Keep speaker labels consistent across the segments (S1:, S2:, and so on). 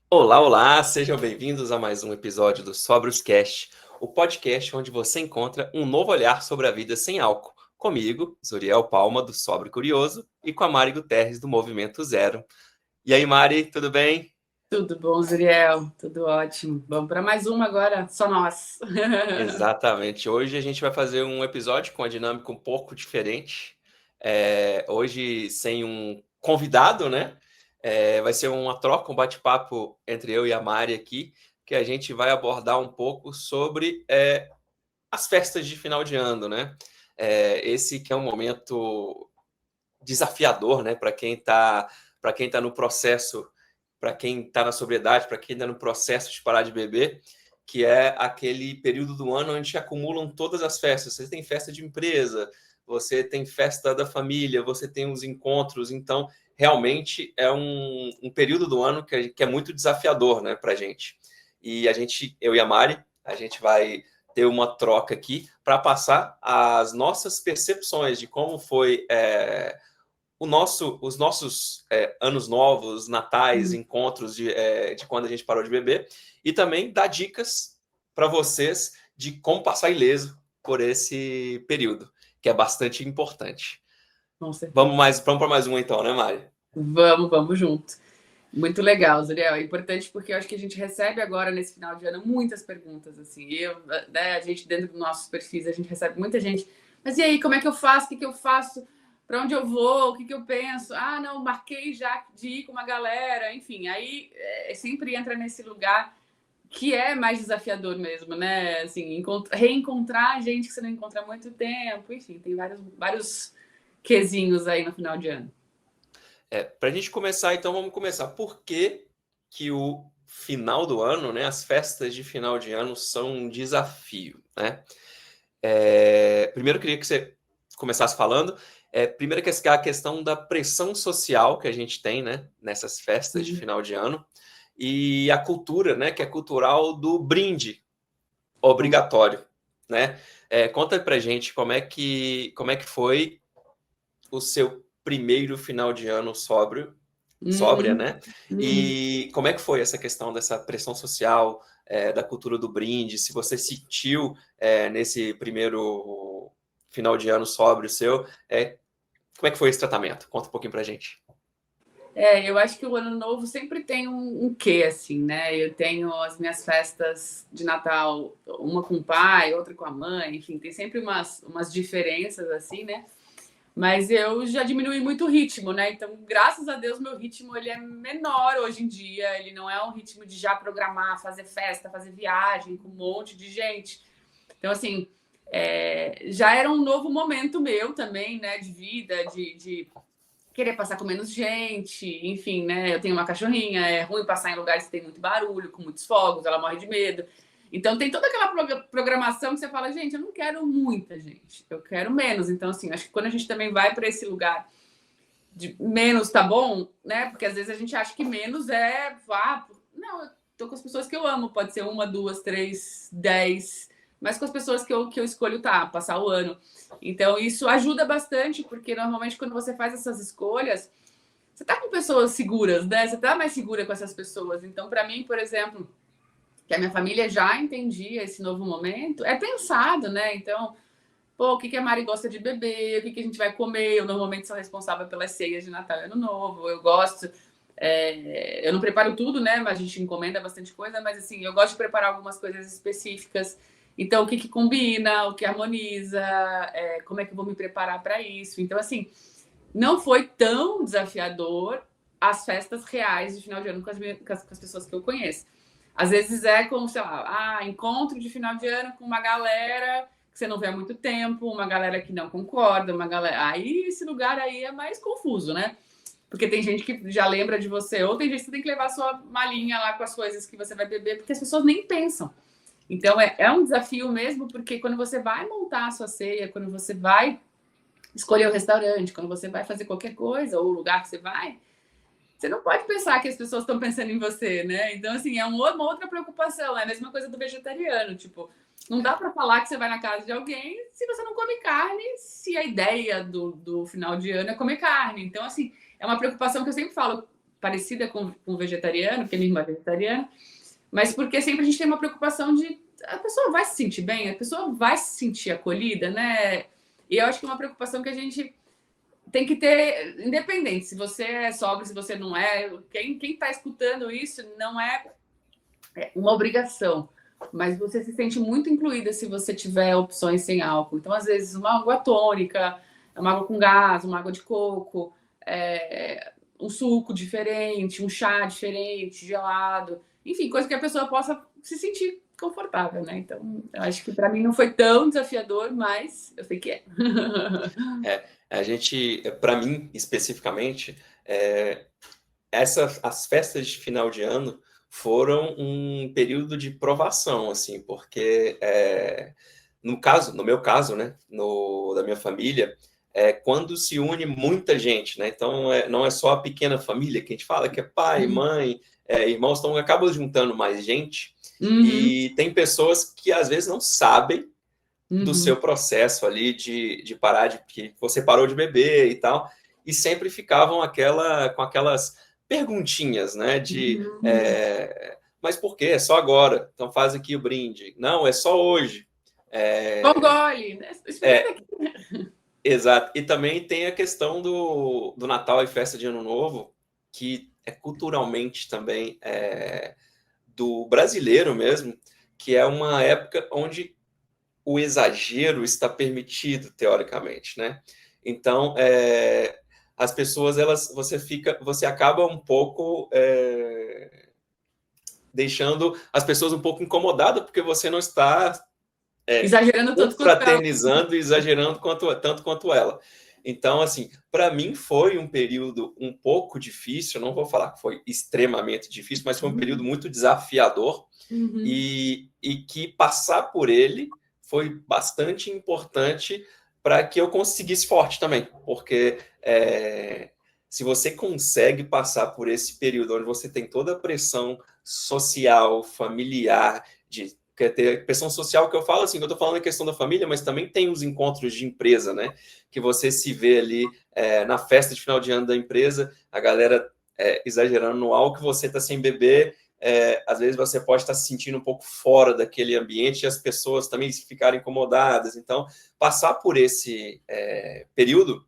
S1: Olá, olá, sejam bem-vindos a mais um episódio do Sobrios Cast, o podcast onde você encontra um novo olhar sobre a vida sem álcool. Comigo, Zuriel Palma, do Sobre Curioso, e com a Mari Guterres, do Movimento Zero. E aí, Mari, tudo bem?
S2: Tudo bom, Zuriel? Tudo ótimo. Vamos para mais uma agora, só nós.
S1: Exatamente. Hoje a gente vai fazer um episódio com uma dinâmica um pouco diferente. Hoje sem um convidado, né? Vai ser uma troca, um bate-papo entre eu e a Mari aqui, que a gente vai abordar um pouco sobre as festas de final de ano, né? Esse que é um momento desafiador, né? Para quem tá no processo, para quem está na sobriedade, para quem está no processo de parar de beber, que é aquele período do ano onde acumulam todas as festas. Você tem festa de empresa, você tem festa da família, você tem os encontros. Então, realmente é um período do ano que é muito desafiador, né, para a gente. E eu e a Mari, a gente vai ter uma troca aqui para passar as nossas percepções de como foi os nossos anos novos, natais, encontros de quando a gente parou de beber, e também dar dicas para vocês de como passar ileso por esse período, que é bastante importante.
S2: Com certeza.
S1: Vamos para mais um então, né, Mari?
S2: Vamos junto. Muito legal, Zuriel. É importante porque eu acho que a gente recebe agora, nesse final de ano, muitas perguntas, assim. A gente, dentro dos nossos perfis, a gente recebe muita gente. Mas e aí, como é que eu faço? O que eu faço? Para onde eu vou? O que eu penso? Ah, não, marquei já de ir com uma galera. Enfim, aí sempre entra nesse lugar que é mais desafiador mesmo, né? Assim, reencontrar gente que você não encontra há muito tempo. Enfim, tem vários quesinhos aí no final de ano.
S1: Para a gente começar, então, vamos começar. Por que o final do ano, né, as festas de final de ano são um desafio, né? Primeiro, eu queria que você começasse falando. Primeiro, que é a questão da pressão social que a gente tem, né, nessas festas de final de ano, e a cultura, né, que é cultural do brinde obrigatório, né? Conta pra gente como é que foi o seu primeiro final de ano sóbria,
S2: Uhum,
S1: né?
S2: uhum.
S1: E como é que foi essa questão dessa pressão social, da cultura do brinde? Se você sentiu nesse primeiro final de ano sóbrio seu, como é que foi esse tratamento? Conta um pouquinho pra gente.
S2: Eu acho que o ano novo sempre tem um quê, assim, né? Eu tenho as minhas festas de Natal, uma com o pai, outra com a mãe, enfim, tem sempre umas diferenças, assim, né? Mas eu já diminui muito o ritmo, né? Então, graças a Deus, meu ritmo ele é menor hoje em dia. Ele não é um ritmo de já programar, fazer festa, fazer viagem com um monte de gente. Então, assim, já era um novo momento meu também, né? De vida, de querer passar com menos gente, enfim, né? Eu tenho uma cachorrinha, é ruim passar em lugares que tem muito barulho, com muitos fogos, ela morre de medo. Então tem toda aquela programação que você fala, gente, eu não quero muita gente, eu quero menos. Então, assim, acho que quando a gente também vai para esse lugar de menos tá bom, né? Porque às vezes a gente acha que menos não, eu tô com as pessoas que eu amo, pode ser uma, duas, três, 10, mas com as pessoas que eu escolho passar o ano. Então, isso ajuda bastante, porque normalmente quando você faz essas escolhas, você tá com pessoas seguras, né? Você tá mais segura com essas pessoas. Então, para mim, por exemplo, que a minha família já entendia esse novo momento, é pensado, né? Então, pô, o que a Mari gosta de beber, o que a gente vai comer. Eu normalmente sou responsável pelas ceias de Natal e Ano Novo. Eu gosto. Eu não preparo tudo, né? Mas a gente encomenda bastante coisa, mas assim, eu gosto de preparar algumas coisas específicas. Então, o que combina, o que harmoniza, como é que eu vou me preparar para isso. Então, assim, não foi tão desafiador as festas reais de final de ano com as pessoas que eu conheço. Às vezes é como, sei lá, encontro de final de ano com uma galera que você não vê há muito tempo, uma galera que não concorda, uma galera. Aí esse lugar aí é mais confuso, né? Porque tem gente que já lembra de você, ou tem gente que você tem que levar a sua malinha lá com as coisas que você vai beber, porque as pessoas nem pensam. Então é um desafio mesmo, porque quando você vai montar a sua ceia, quando você vai escolher o restaurante, quando você vai fazer qualquer coisa, ou o lugar que você não pode pensar que as pessoas estão pensando em você, né? Então, assim, é uma outra preocupação. É a mesma coisa do vegetariano. Tipo, não dá para falar que você vai na casa de alguém se você não come carne, se a ideia do final de ano é comer carne. Então, assim, é uma preocupação que eu sempre falo. parecida com o vegetariano, porque minha irmã é vegetariana, mas porque sempre a gente tem uma preocupação de a pessoa vai se sentir bem, a pessoa vai se sentir acolhida, né? E eu acho que é uma preocupação que a gente tem que ter, independente se você é sóbrio, se você não é, quem está escutando isso não é uma obrigação, mas você se sente muito incluída se você tiver opções sem álcool. Então, às vezes, uma água tônica, uma água com gás, uma água de coco, um suco diferente, um chá diferente, gelado, enfim, coisa que a pessoa possa se sentir confortável, né? Então, eu acho que para mim não foi tão desafiador, mas eu sei que é.
S1: A gente, para mim especificamente, as festas de final de ano foram um período de provação, assim, porque no meu caso, né, da minha família, quando se une muita gente, né? Então não é só a pequena família que a gente fala, que é pai, mãe, irmãos, então acaba juntando mais gente. E tem pessoas que às vezes não sabem do seu processo ali de parar que você parou de beber e tal, e sempre ficavam com aquelas perguntinhas, né? Mas por quê? É só agora. Então faz aqui o brinde. Não, é só hoje.
S2: Bom gole, né?
S1: Exato. E também tem a questão do Natal e festa de Ano Novo, que é culturalmente também do brasileiro mesmo, que é uma época onde o exagero está permitido, teoricamente, né? Então, as pessoas, você acaba um pouco deixando as pessoas um pouco incomodadas, porque você não está
S2: exagerando tanto
S1: fraternizando e exagerando tanto quanto ela. Então, assim, para mim foi um período um pouco difícil, não vou falar que foi extremamente difícil, mas foi um período muito desafiador e que passar por ele foi bastante importante para que eu conseguisse forte também, porque se você consegue passar por esse período onde você tem toda a pressão social, familiar, quer ter pressão social, que eu falo assim, eu estou falando a questão da família, mas também tem os encontros de empresa, né? Que você se vê ali na festa de final de ano da empresa, a galera exagerando no álcool, você está sem beber, às vezes você pode estar se sentindo um pouco fora daquele ambiente e as pessoas também ficarem incomodadas. Então, passar por esse período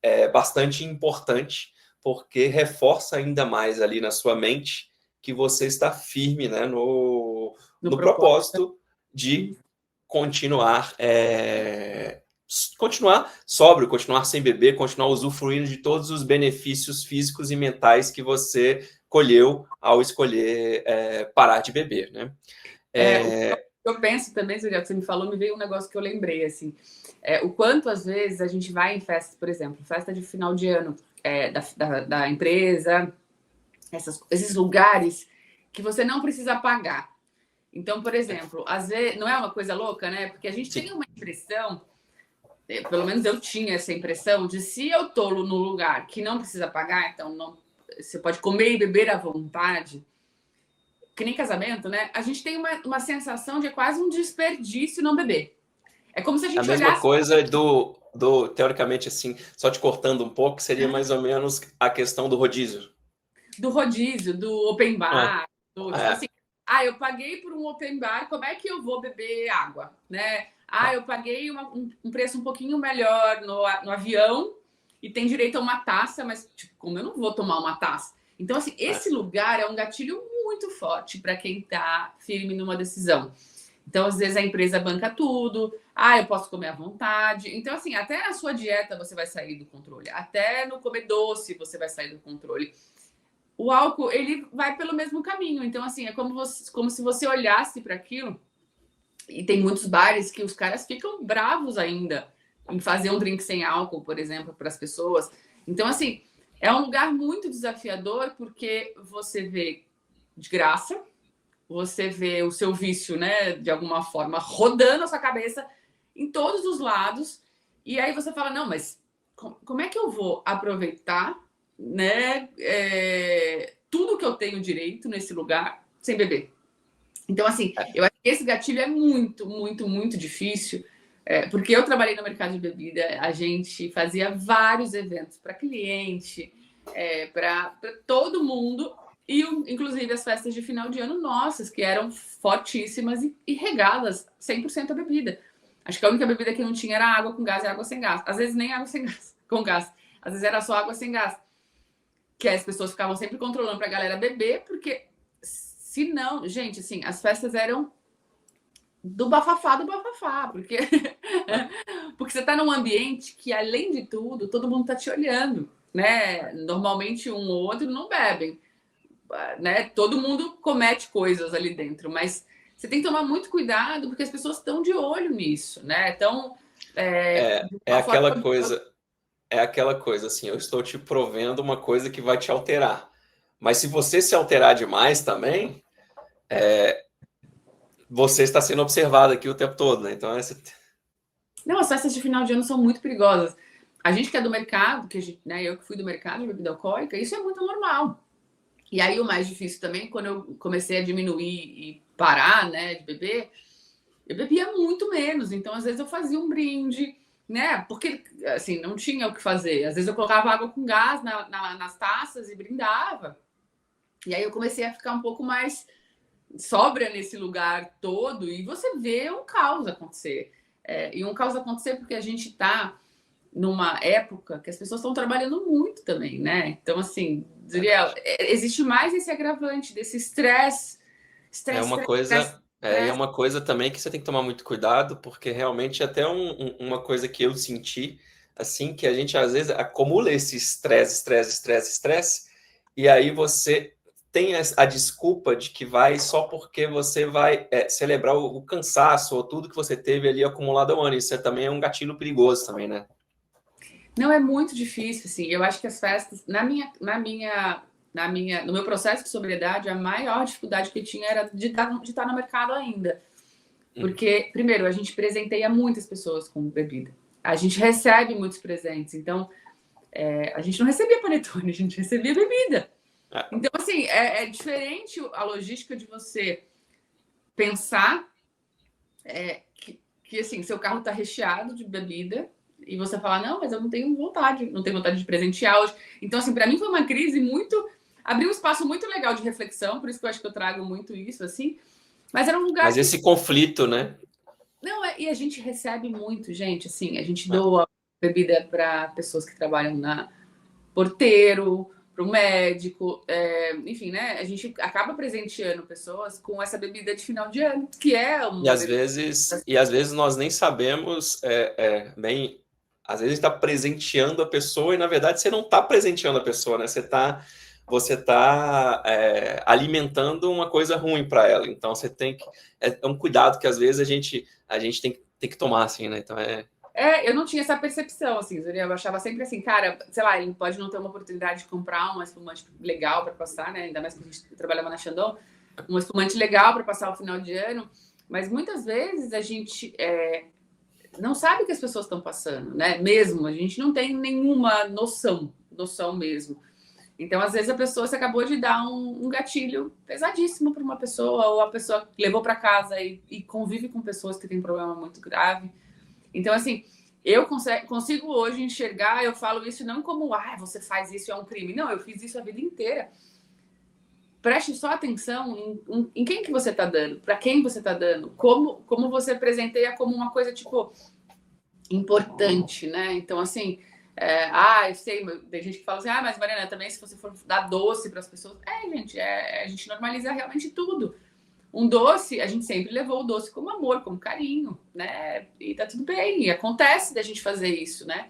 S1: é bastante importante, porque reforça ainda mais ali na sua mente que você está firme, né, no propósito de continuar sóbrio, continuar sem beber, continuar usufruindo de todos os benefícios físicos e mentais que você colheu ao escolher parar de beber, né?
S2: Eu penso também, que você me falou, me veio um negócio que eu lembrei, assim, o quanto às vezes a gente vai em festas, por exemplo, festa de final de ano da empresa, esses lugares que você não precisa pagar. Então, por exemplo, às vezes, não é uma coisa louca, né? Porque a gente tem uma impressão, pelo menos eu tinha essa impressão, de se eu tô no lugar que não precisa pagar, então você pode comer e beber à vontade, que nem casamento, né? A gente tem uma sensação de quase um desperdício não beber. É como se a gente
S1: olhasse... A mesma coisa teoricamente, assim, só te cortando um pouco, seria mais ou menos a questão do rodízio.
S2: Do rodízio, do open bar, tipo assim, eu paguei por um open bar, como é que eu vou beber água, né? Eu paguei um preço um pouquinho melhor no avião e tem direito a uma taça, mas tipo, como eu não vou tomar uma taça? Então, assim, esse lugar é um gatilho muito forte para quem está firme numa decisão. Então, às vezes, a empresa banca tudo. Eu posso comer à vontade. Então, assim, até na sua dieta você vai sair do controle. Até no comer doce você vai sair do controle. O álcool, ele vai pelo mesmo caminho. Então, assim, é como se você olhasse para aquilo. E tem muitos bares que os caras ficam bravos ainda em fazer um drink sem álcool, por exemplo, para as pessoas. Então, assim, é um lugar muito desafiador porque você vê de graça, você vê o seu vício, né, de alguma forma, rodando a sua cabeça em todos os lados. E aí você fala, não, mas como é que eu vou aproveitar, né, tudo que eu tenho direito nesse lugar sem beber? Então, assim, eu acho que esse gatilho é muito, muito, muito difícil, porque eu trabalhei no mercado de bebida, a gente fazia vários eventos para cliente, para todo mundo, e inclusive as festas de final de ano nossas, que eram fortíssimas e regadas 100% a bebida. Acho que a única bebida que não tinha era água com gás e água sem gás. Às vezes nem água sem gás, com gás. Às vezes era só água sem gás. Que as pessoas ficavam sempre controlando para a galera beber, porque se não... Gente, assim, as festas eram do bafafá, porque você tá num ambiente que, além de tudo, todo mundo tá te olhando, né? Normalmente um ou outro não bebem, né? Todo mundo comete coisas ali dentro, mas você tem que tomar muito cuidado porque as pessoas estão de olho nisso, né? Então,
S1: é aquela coisa assim, eu estou te provendo uma coisa que vai te alterar. Mas se você se alterar demais também, você está sendo observado aqui o tempo todo, né? Então,
S2: não, as festas de final de ano são muito perigosas. A gente que é do mercado, né, eu que fui do mercado de bebida alcoólica, isso é muito normal. E aí o mais difícil também, quando eu comecei a diminuir e parar, né, de beber, eu bebia muito menos. Então, às vezes eu fazia um brinde, né? Porque, assim, não tinha o que fazer. Às vezes eu colocava água com gás nas taças e brindava. E aí eu comecei a ficar um pouco mais sóbria nesse lugar todo e você vê um caos acontecer. E um caos acontecer porque a gente está numa época que as pessoas estão trabalhando muito também, né? Então, assim, Zuriel, existe mais esse agravante desse estresse.
S1: É uma coisa também que você tem que tomar muito cuidado, porque realmente até uma coisa que eu senti, assim, que a gente às vezes acumula esse estresse, e aí você tem a desculpa de que vai só porque você vai celebrar o cansaço ou tudo que você teve ali acumulado ao ano. Isso também é um gatilho perigoso também, né?
S2: Não, é muito difícil, assim. Eu acho que as festas, no meu processo de sobriedade, a maior dificuldade que eu tinha era de estar no mercado ainda. Porque, primeiro, a gente presenteia muitas pessoas com bebida. A gente recebe muitos presentes. Então, a gente não recebia panetone, a gente recebia bebida. Então, assim, é diferente a logística de você pensar que assim, seu carro está recheado de bebida e você fala, não, mas eu não tenho vontade de presentear hoje. Então, assim, para mim foi uma crise muito... Abriu um espaço muito legal de reflexão, por isso que eu acho que eu trago muito isso, assim. Mas era um lugar
S1: Mas esse conflito, né?
S2: Não, e a gente recebe muito, gente, assim, a gente doa bebida para pessoas que trabalham na porteiro, para o médico, enfim, né? A gente acaba presenteando pessoas com essa bebida de final de ano, que é uma
S1: e às vezes nós nem sabemos bem. Às vezes está presenteando a pessoa e na verdade você não está presenteando a pessoa, né? Você tá alimentando uma coisa ruim para ela. Então você tem que é um cuidado que às vezes a gente tem que tomar assim, né? Então
S2: eu não tinha essa percepção, assim, eu achava sempre assim, cara, sei lá, ele pode não ter uma oportunidade de comprar uma espumante legal para passar, né? Ainda mais que a gente trabalhava na Chandon, uma espumante legal para passar o final de ano, mas muitas vezes a gente não sabe o que as pessoas estão passando, né? Mesmo, a gente não tem nenhuma noção mesmo. Então, às vezes, a pessoa se acabou de dar um gatilho pesadíssimo para uma pessoa, ou a pessoa levou para casa e convive com pessoas que têm problema muito grave. Então, assim, eu consigo hoje enxergar, eu falo isso não como, você faz isso, é um crime. Não, eu fiz isso a vida inteira. Preste só atenção em quem que você está dando, para quem você está dando, como você presenteia como uma coisa, tipo, importante, né? Então, assim, eu sei, tem gente que fala assim, mas Mariana, também se você for dar doce para as pessoas, gente, a gente normaliza realmente tudo. Um doce, a gente sempre levou o doce como amor, como carinho, né? E tá tudo bem, e acontece da gente fazer isso, né?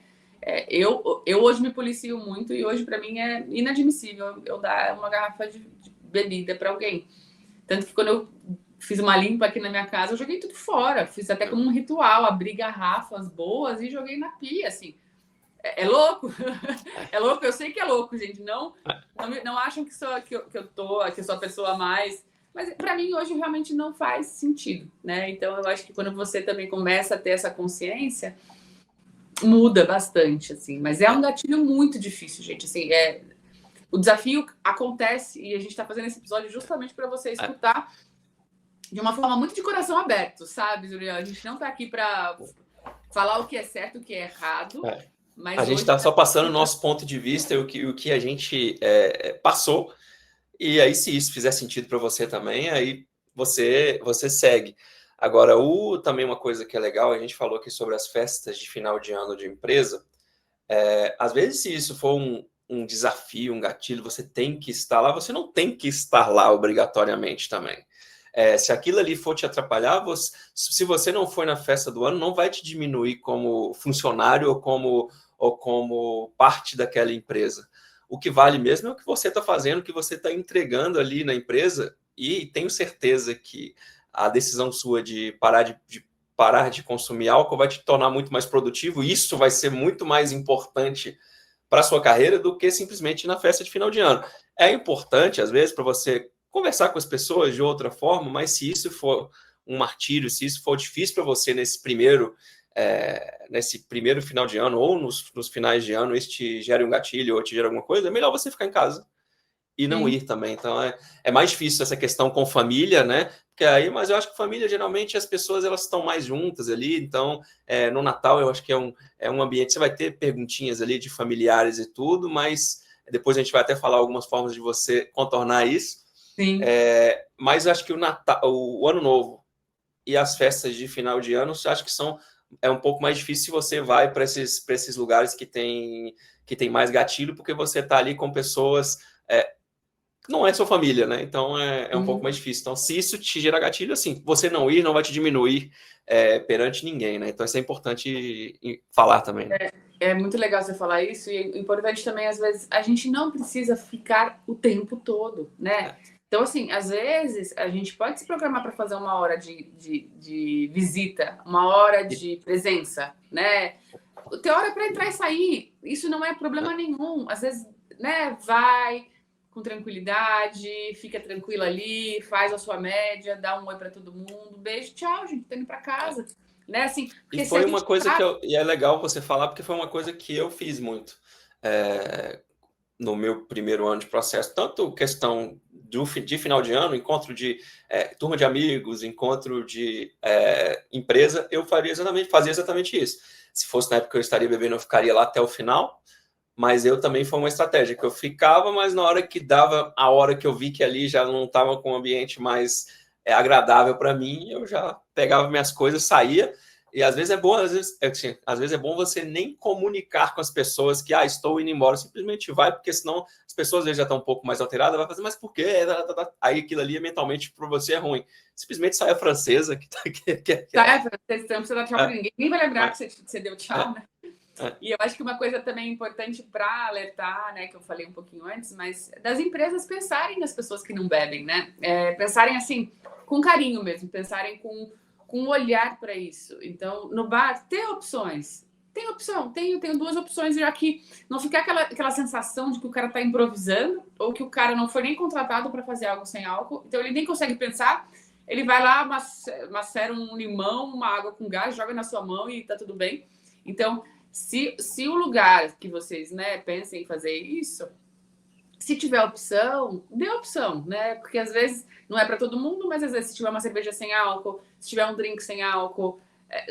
S2: Eu hoje me policio muito e hoje para mim é inadmissível eu dar uma garrafa de bebida para alguém. Tanto que quando eu fiz uma limpa aqui na minha casa, eu joguei tudo fora. Fiz até como um ritual, abri garrafas boas e joguei na pia, assim. É louco? É louco? Eu sei que é louco, gente. Não acham que eu sou a pessoa mais... Mas para mim hoje realmente não faz sentido, né? Então eu acho que quando você também começa a ter essa consciência, muda bastante, assim. Mas é um gatilho muito difícil, gente. Assim, o desafio acontece e a gente está fazendo esse episódio justamente para você escutar de uma forma muito de coração aberto, sabe, Juliana? A gente não está aqui para falar o que é certo, o que é errado.
S1: A
S2: Mas
S1: gente
S2: hoje
S1: está só passando o nosso ponto de vista e o que a gente passou. E aí, se isso fizer sentido para você também, aí você segue. Agora, também uma coisa que é legal, a gente falou aqui sobre as festas de final de ano de empresa. Às vezes, se isso for um desafio, um gatilho, você tem que estar lá, você não tem que estar lá obrigatoriamente também. Se aquilo ali for te atrapalhar, se você não for na festa do ano, não vai te diminuir como funcionário ou como parte daquela empresa. O que vale mesmo é o que você está fazendo, o que você está entregando ali na empresa, e tenho certeza que a decisão sua de parar de consumir álcool vai te tornar muito mais produtivo, e isso vai ser muito mais importante para a sua carreira do que simplesmente na festa de final de ano. É importante, às vezes, para você conversar com as pessoas de outra forma, mas se isso for um martírio, se isso for difícil para você nesse primeiro final de ano ou nos finais de ano, isso te gera um gatilho ou te gera alguma coisa, é melhor você ficar em casa e não ir também. Então, é mais difícil essa questão com família, né? Porque aí, mas eu acho que família, geralmente, as pessoas elas estão mais juntas ali. Então, no Natal, eu acho que é um ambiente. Você vai ter perguntinhas ali de familiares e tudo, mas depois a gente vai até falar algumas formas de você contornar isso.
S2: Sim.
S1: Mas eu acho que o Natal, o Ano Novo e as festas de final de ano, eu acho que é um pouco mais difícil se você vai para esses lugares que tem mais gatilho, porque você está ali com pessoas. Não é sua família, né? Então é um pouco mais difícil. Então, se isso te gerar gatilho, assim, você não ir não vai te diminuir perante ninguém, né? Então isso é importante falar também, né?
S2: É muito legal você falar isso, e é importante também, às vezes, a gente não precisa ficar o tempo todo, né? Então, assim, às vezes a gente pode se programar para fazer uma hora de visita, uma hora de presença, né? Ter hora para entrar e sair, isso não é problema nenhum. Às vezes, né, vai com tranquilidade, fica tranquila ali, faz a sua média, dá um oi para todo mundo, beijo, tchau, gente, tô indo para casa. Né, assim,
S1: E
S2: porque se a
S1: foi uma
S2: gente
S1: coisa e é legal você falar, porque foi uma coisa que eu fiz muito no meu primeiro ano de processo, tanto questão de final de ano, encontro de turma de amigos, encontro de empresa, eu fazia exatamente isso. Se fosse na época que eu estaria bebendo, eu ficaria lá até o final, mas eu também foi uma estratégia que eu ficava, mas na hora que dava, a hora que eu vi que ali já não estava com um ambiente mais agradável para mim, eu já pegava minhas coisas, saía. E às vezes é bom, às vezes é bom você nem comunicar com as pessoas que estou indo embora, simplesmente vai, porque senão as pessoas às vezes já estão um pouco mais alteradas, vai fazer, mas por quê? Aí aquilo ali mentalmente para você é ruim. Simplesmente sai a francesa que tá
S2: sai a francesa, não precisa dar tchau para ninguém. Ninguém vai lembrar que você deu tchau, né? E eu acho que uma coisa também importante para alertar, né, que eu falei um pouquinho antes, mas das empresas pensarem nas pessoas que não bebem, né? Pensarem assim, com carinho mesmo, pensarem com um olhar para isso. Então, no bar, ter opções. Tem opção, tenho duas opções, já que não ficar aquela sensação de que o cara está improvisando ou que o cara não foi nem contratado para fazer algo sem álcool, então ele nem consegue pensar. Ele vai lá, macera um limão, uma água com gás, joga na sua mão e tá tudo bem. Então, se o lugar que vocês, né, pensem em fazer isso, se tiver opção, dê opção, né? Porque às vezes não é para todo mundo, mas às vezes se tiver uma cerveja sem álcool, se tiver um drink sem álcool,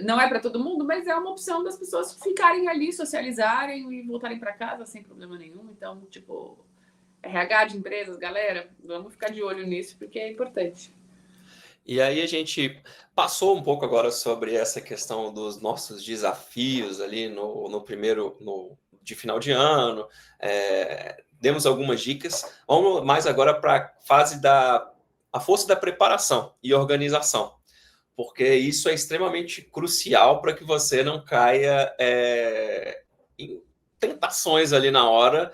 S2: não é para todo mundo, mas é uma opção das pessoas ficarem ali, socializarem e voltarem para casa sem problema nenhum. Então, tipo, RH de empresas, galera, vamos ficar de olho nisso porque é importante.
S1: E aí a gente passou um pouco agora sobre essa questão dos nossos desafios ali no primeiro de final de ano. Demos algumas dicas. Vamos mais agora para a fase a força da preparação e organização, porque isso é extremamente crucial para que você não caia em tentações ali na hora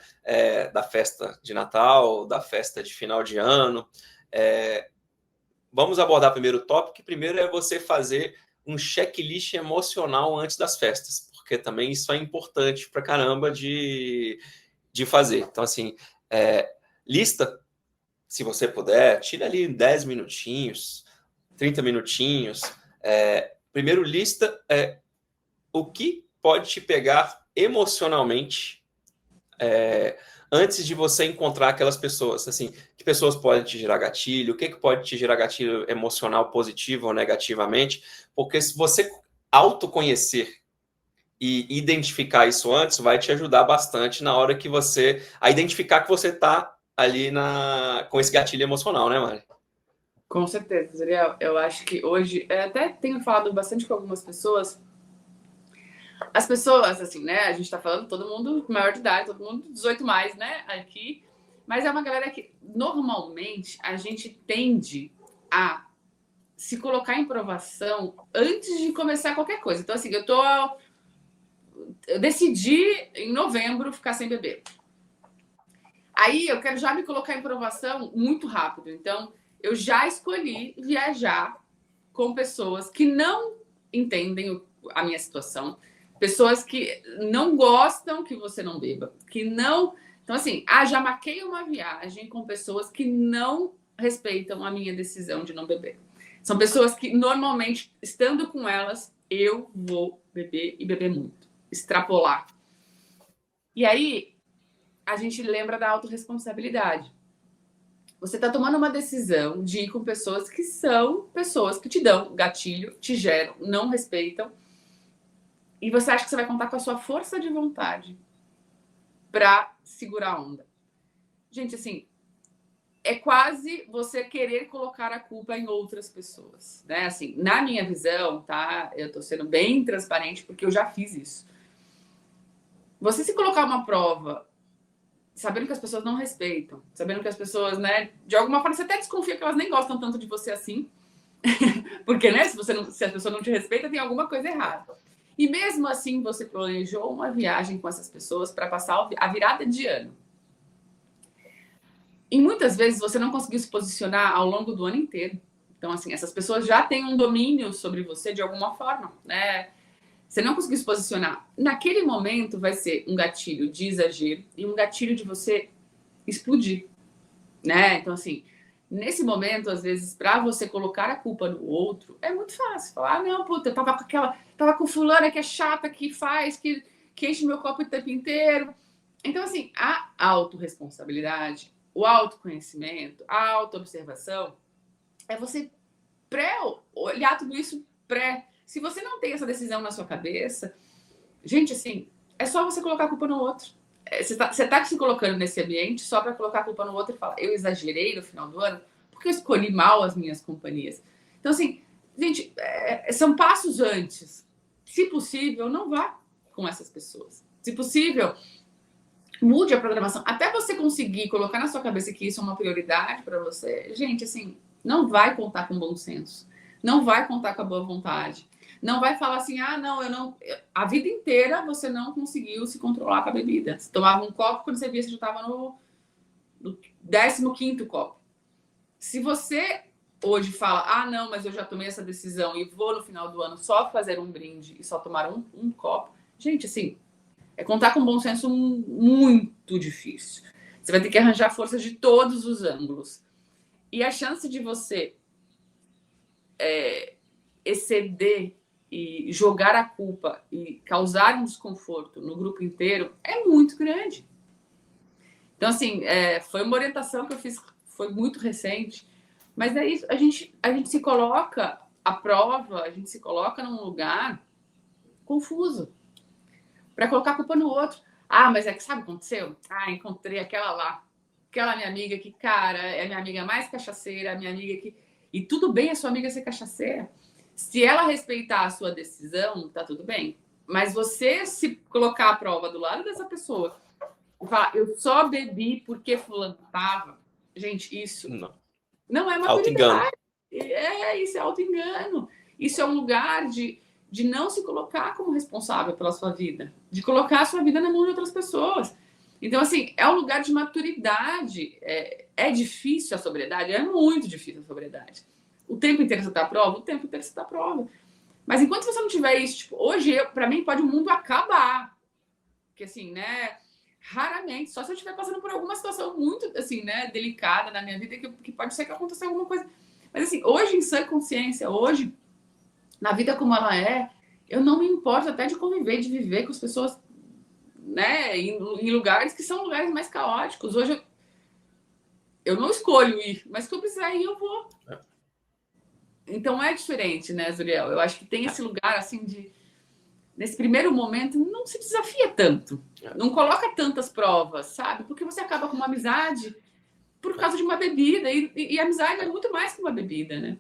S1: da festa de Natal, da festa de final de ano. Vamos abordar primeiro o tópico. Primeiro é você fazer um checklist emocional antes das festas, porque também isso é importante pra caramba de fazer. Então, assim, lista, se você puder, tira ali 10 minutinhos, 30 minutinhos. Primeiro, lista o que pode te pegar emocionalmente antes de você encontrar aquelas pessoas, assim, que pessoas podem te gerar gatilho, o que pode te gerar gatilho emocional positivo ou negativamente, porque se você autoconhecer e identificar isso antes vai te ajudar bastante na hora que você... a identificar que você está ali com esse gatilho emocional, né, Mari?
S2: Com certeza, Zuriel. Eu acho que hoje... Eu até tenho falado bastante com algumas pessoas. As pessoas, assim, né? A gente tá falando todo mundo maior de idade, todo mundo 18 mais, né? Aqui. Mas é uma galera que, normalmente, a gente tende a se colocar em provação antes de começar qualquer coisa. Então, assim, eu decidi em novembro ficar sem beber. Aí eu quero já me colocar em provação muito rápido. Então, eu já escolhi viajar com pessoas que não entendem a minha situação, pessoas que não gostam que você não beba, que não. Então, assim, já marquei uma viagem com pessoas que não respeitam a minha decisão de não beber. São pessoas que, normalmente, estando com elas, eu vou beber e beber muito. Extrapolar. E aí, a gente lembra da autorresponsabilidade. Você está tomando uma decisão de ir com pessoas que são pessoas que te dão gatilho, te geram, não respeitam. E você acha que você vai contar com a sua força de vontade para segurar a onda. Gente, assim, é quase você querer colocar a culpa em outras pessoas, né? Assim, na minha visão, tá? Eu tô sendo bem transparente porque eu já fiz isso. Você se colocar uma prova sabendo que as pessoas não respeitam, sabendo que as pessoas, né, de alguma forma você até desconfia que elas nem gostam tanto de você assim, porque, né, se a pessoa não te respeita, tem alguma coisa errada. E mesmo assim, você planejou uma viagem com essas pessoas para passar a virada de ano. E muitas vezes você não conseguiu se posicionar ao longo do ano inteiro. Então, assim, essas pessoas já têm um domínio sobre você de alguma forma, né? Você não conseguiu se posicionar. Naquele momento vai ser um gatilho de exagero e um gatilho de você explodir, né? Então, assim, nesse momento, às vezes, para você colocar a culpa no outro, é muito fácil. Falar, não, puta, eu tava com fulana que é chata, que faz, que enche meu copo o tempo inteiro. Então, assim, a autorresponsabilidade, o autoconhecimento, a autoobservação, é você olhar tudo isso pré. Se você não tem essa decisão na sua cabeça, gente, assim, é só você colocar a culpa no outro. Você tá se colocando nesse ambiente só para colocar a culpa no outro e falar, eu exagerei no final do ano porque eu escolhi mal as minhas companhias. Então, assim, gente, são passos antes. Se possível, não vá com essas pessoas. Se possível, mude a programação. Até você conseguir colocar na sua cabeça que isso é uma prioridade para você, gente, assim, não vai contar com bom senso. Não vai contar com a boa vontade. Não vai falar assim, não, eu não... A vida inteira você não conseguiu se controlar com a bebida. Você tomava um copo, quando você via, você já estava no 15º copo. Se você hoje fala, não, mas eu já tomei essa decisão e vou no final do ano só fazer um brinde e só tomar um copo, gente, assim, é contar com bom senso muito difícil. Você vai ter que arranjar forças de todos os ângulos. E a chance de você exceder e jogar a culpa e causar um desconforto no grupo inteiro é muito grande. Então, assim, foi uma orientação que eu fiz, foi muito recente, mas é isso, a gente se coloca à prova, a gente se coloca num lugar confuso para colocar a culpa no outro. Mas é que sabe o que aconteceu? Encontrei aquela minha amiga que, cara, é a minha amiga mais cachaceira, a minha amiga que... E tudo bem a sua amiga ser cachaceira. Se ela respeitar a sua decisão, tá tudo bem. Mas você se colocar à prova do lado dessa pessoa e falar, eu só bebi porque fulano tava. Gente, isso não é maturidade. Isso é auto-engano. Isso é um lugar de não se colocar como responsável pela sua vida. De colocar a sua vida na mão de outras pessoas. Então, assim, é um lugar de maturidade. É difícil a sobriedade? É muito difícil a sobriedade. O tempo inteiro você está à prova? O tempo inteiro você está à prova. Mas enquanto você não tiver isso, tipo, hoje, para mim, pode o mundo acabar. Porque, assim, né, raramente, só se eu estiver passando por alguma situação muito, assim, né, delicada na minha vida, que pode ser que aconteça alguma coisa. Mas, assim, hoje, em sã consciência, hoje, na vida como ela é, eu não me importo até de conviver, de viver com as pessoas, né, em lugares que são lugares mais caóticos. Hoje, eu não escolho ir, mas se eu precisar ir, eu vou. Então é diferente, né, Zuriel? Eu acho que tem esse lugar, assim, de nesse primeiro momento, não se desafia tanto. Não coloca tantas provas, sabe? Porque você acaba com uma amizade por causa de uma bebida. E amizade é muito mais que uma bebida, né?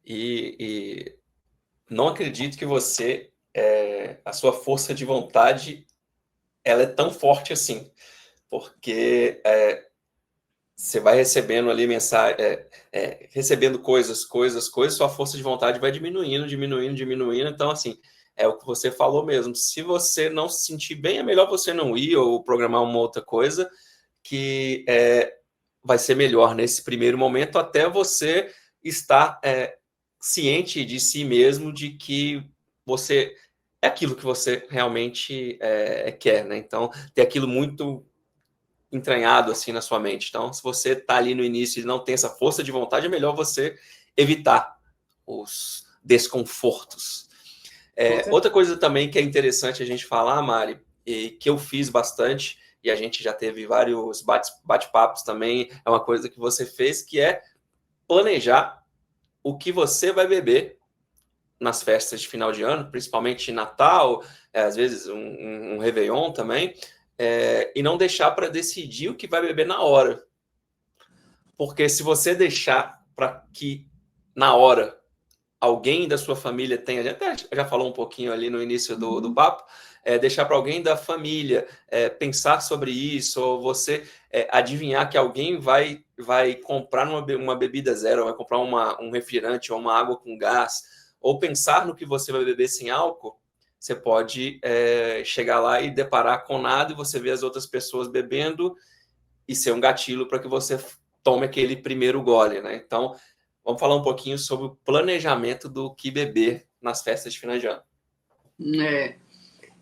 S1: E não acredito que você, a sua força de vontade, ela é tão forte assim. Porque você vai recebendo ali mensagem, recebendo coisas, sua força de vontade vai diminuindo. Então, assim, é o que você falou mesmo. Se você não se sentir bem, é melhor você não ir ou programar uma outra coisa que vai ser melhor nesse primeiro momento, até você estar ciente de si mesmo, de que você é aquilo que você realmente quer, né? Então, ter aquilo muito entranhado assim na sua mente. Então, se você está ali no início e não tem essa força de vontade, é melhor você evitar os desconfortos. Outra coisa também que é interessante a gente falar, Mari, e que eu fiz bastante, e a gente já teve vários bate-papos também, é uma coisa que você fez, que é planejar o que você vai beber nas festas de final de ano, principalmente Natal, às vezes um Réveillon também, e não deixar para decidir o que vai beber na hora. Porque se você deixar para que na hora alguém da sua família tenha, até já falou um pouquinho ali no início do papo, deixar para alguém da família pensar sobre isso, ou você adivinhar que alguém vai comprar uma bebida zero, vai comprar um refrigerante ou uma água com gás, ou pensar no que você vai beber sem álcool, você pode chegar lá e deparar com nada e você ver as outras pessoas bebendo e ser um gatilho para que você tome aquele primeiro gole, né? Então, vamos falar um pouquinho sobre o planejamento do que beber nas festas de final de ano.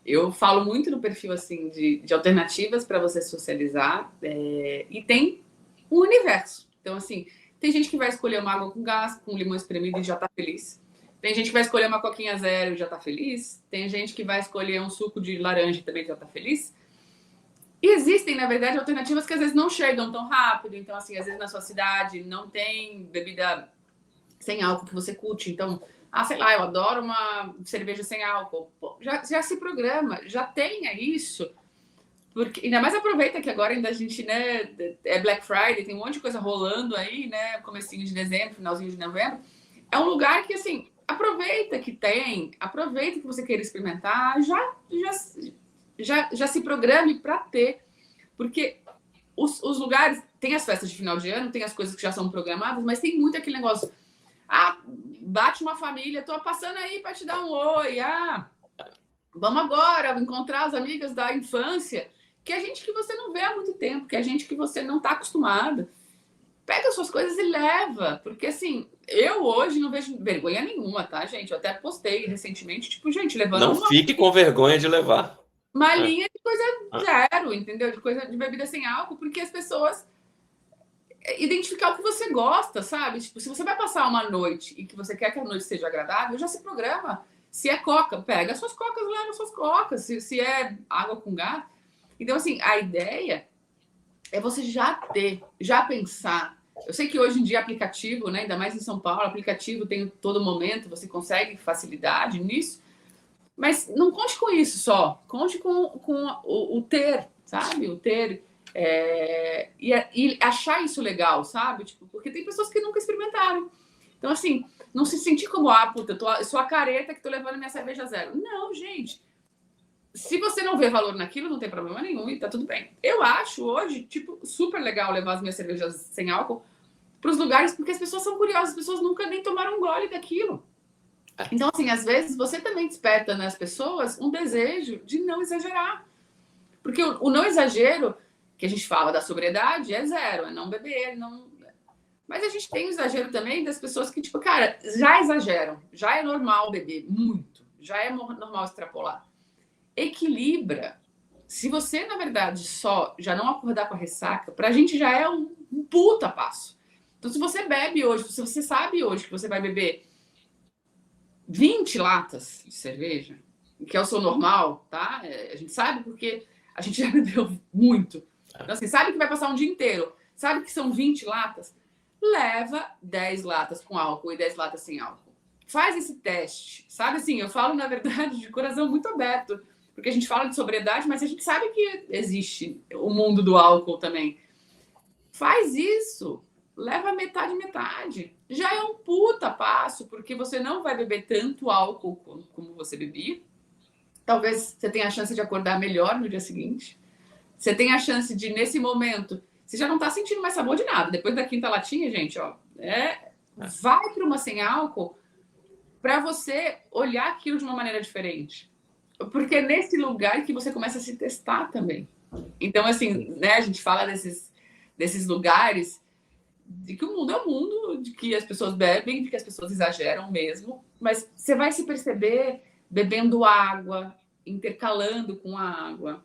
S2: Eu falo muito no perfil assim de alternativas para você socializar e tem um universo. Então, assim, tem gente que vai escolher uma água com gás, com limão espremido e já tá feliz. Tem gente que vai escolher uma coquinha zero e já tá feliz. Tem gente que vai escolher um suco de laranja e também já tá feliz. E existem, na verdade, alternativas que às vezes não chegam tão rápido. Então, assim, às vezes na sua cidade não tem bebida sem álcool que você curte. Então, sei lá, eu adoro uma cerveja sem álcool. Pô, já se programa, já tenha isso. Porque ainda mais aproveita que agora ainda a gente, né, é Black Friday, tem um monte de coisa rolando aí, né, comecinho de dezembro, finalzinho de novembro. É um lugar que, assim, aproveita que tem, aproveita que você queira experimentar, já se programe para ter. Porque os lugares, tem as festas de final de ano, tem as coisas que já são programadas, mas tem muito aquele negócio, bate uma família, tô passando aí para te dar um oi, vamos agora encontrar as amigas da infância, que é gente que você não vê há muito tempo, que é gente que você não tá acostumada. Pega suas coisas e leva, porque assim, eu hoje não vejo vergonha nenhuma, tá, gente? Eu até postei recentemente, tipo, gente, levando
S1: Não fique com vergonha de levar.
S2: uma linha de coisa zero, entendeu? De coisa de bebida sem álcool, porque as pessoas identificar o que você gosta, sabe? Tipo, se você vai passar uma noite e que você quer que a noite seja agradável, já se programa. Se é coca, pega suas cocas, leva suas cocas. Se é água com gás. Então, assim, a ideia é você já pensar. Eu sei que hoje em dia aplicativo, né? Ainda mais em São Paulo, aplicativo tem todo momento, você consegue facilidade nisso. Mas não conte com isso só. Conte com o ter, sabe? O ter. E achar isso legal, sabe? Tipo, porque tem pessoas que nunca experimentaram. Então, assim, não se sentir como, puta, eu sou a careta que tô levando minha cerveja zero. Não, gente. Se você não vê valor naquilo, não tem problema nenhum e tá tudo bem. Eu acho hoje, tipo, super legal levar as minhas cervejas sem álcool pros lugares, porque as pessoas são curiosas, as pessoas nunca nem tomaram um gole daquilo. Então, assim, às vezes você também desperta nas pessoas um desejo de não exagerar. Porque o não exagero, que a gente fala da sobriedade, é zero, é não beber, não... Mas a gente tem o exagero também das pessoas que, tipo, cara, já exageram, já é normal beber muito, já é normal extrapolar. Equilibra. Se você, na verdade, só já não acordar com a ressaca, pra gente já é um puta passo. Então, se você bebe hoje, se você sabe hoje que você vai beber 20 latas de cerveja, que é o seu normal, tá? A gente sabe porque a gente já bebeu muito. Então, assim, sabe que vai passar um dia inteiro, sabe que são 20 latas, leva 10 latas com álcool e 10 latas sem álcool. faz esse teste, sabe? Assim, eu falo, na verdade, de coração muito aberto, porque a gente fala de sobriedade, mas a gente sabe que existe o mundo do álcool também. Faz isso, leva metade, metade. Já é um puta passo, porque você não vai beber tanto álcool como você bebia. Talvez você tenha a chance de acordar melhor no dia seguinte. Você tem a chance de, nesse momento, você já não tá sentindo mais sabor de nada. Depois da quinta latinha, gente, ó, vai para uma sem álcool para você olhar aquilo de uma maneira diferente. Porque é nesse lugar que você começa a se testar também. Então, assim, né, a gente fala desses lugares de que o mundo é um mundo, de que as pessoas bebem, de que as pessoas exageram mesmo, mas você vai se perceber bebendo água, intercalando com a água,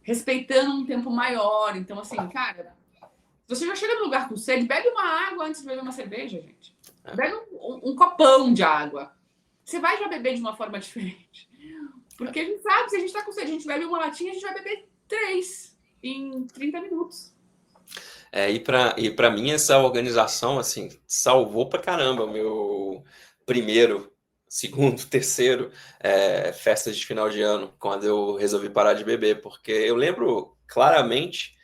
S2: respeitando um tempo maior. Então, assim, cara, você já chega no lugar com sede, bebe uma água antes de beber uma cerveja, gente. Bebe um copão de água. Você vai já beber de uma forma diferente. Porque a gente sabe, se a gente tá com sede, a gente bebe uma latinha, a gente vai beber 3 em 30 minutos.
S1: E para mim essa organização assim salvou pra caramba o meu primeiro, segundo, terceiro festas de final de ano, quando eu resolvi parar de beber, porque eu lembro claramente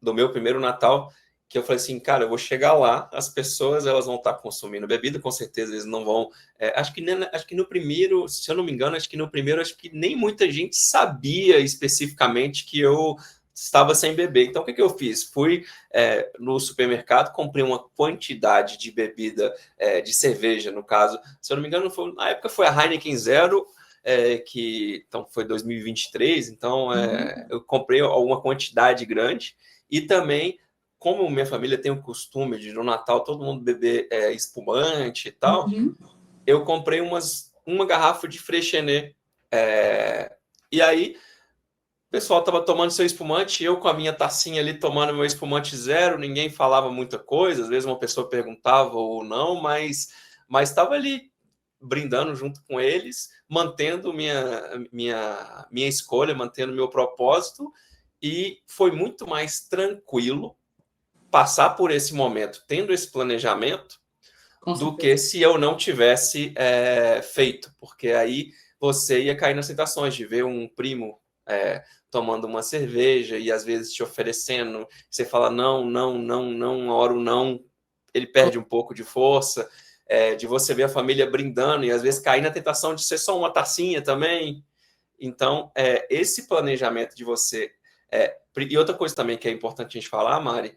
S1: do meu primeiro Natal que eu falei assim, cara, eu vou chegar lá, as pessoas elas vão estar consumindo bebida, com certeza eles não vão. Acho que no primeiro, se eu não me engano, acho que nem muita gente sabia especificamente que eu estava sem beber. Então, o que eu fiz? Fui no supermercado, comprei uma quantidade de bebida, de cerveja, no caso. Se eu não me engano, na época foi a Heineken Zero, que então foi 2023. Então, eu comprei alguma quantidade grande. E também, como minha família tem o costume de, no Natal, todo mundo beber espumante e tal, eu comprei uma garrafa de Freixenet. E aí, o pessoal estava tomando seu espumante, eu com a minha tacinha ali tomando meu espumante zero, ninguém falava muita coisa, às vezes uma pessoa perguntava ou não, mas estava ali brindando junto com eles, mantendo minha escolha, mantendo meu propósito, e foi muito mais tranquilo passar por esse momento, tendo esse planejamento, do que se eu não tivesse feito, porque aí você ia cair nas tentações de ver um primo tomando uma cerveja e às vezes te oferecendo, você fala não, não, não, não, a hora o não, ele perde um pouco de força, de você ver a família brindando e às vezes cair na tentação de ser só uma tacinha também. Então, esse planejamento de você... e outra coisa também que é importante a gente falar, Mari,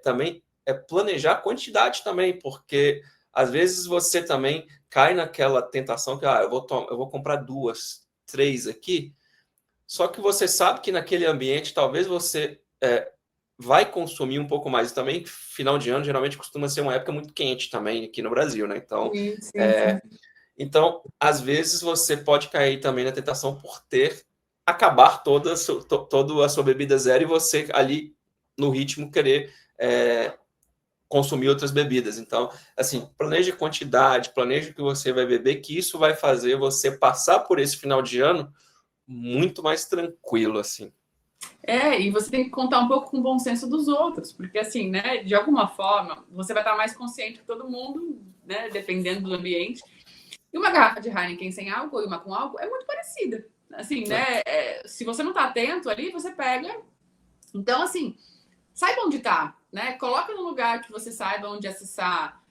S1: também planejar a quantidade também, porque às vezes você também cai naquela tentação que eu vou comprar 2, 3 aqui, só que você sabe que naquele ambiente talvez você vai consumir um pouco mais. E também, final de ano, geralmente costuma ser uma época muito quente também aqui no Brasil, né? Então,
S2: Sim.
S1: Então, às vezes você pode cair também na tentação por acabar toda a sua bebida zero e você ali no ritmo querer consumir outras bebidas. Então, assim, planeje quantidade, planeje o que você vai beber, que isso vai fazer você passar por esse final de ano muito mais tranquilo, assim.
S2: E você tem que contar um pouco com o bom senso dos outros, porque assim, né, de alguma forma, você vai estar mais consciente que todo mundo, né, dependendo do ambiente. E uma garrafa de Heineken sem álcool e uma com álcool é muito parecida. Assim, né, se você não tá atento ali, você pega. Então, assim, saiba onde tá, né? Coloca no lugar que você saiba onde acessar.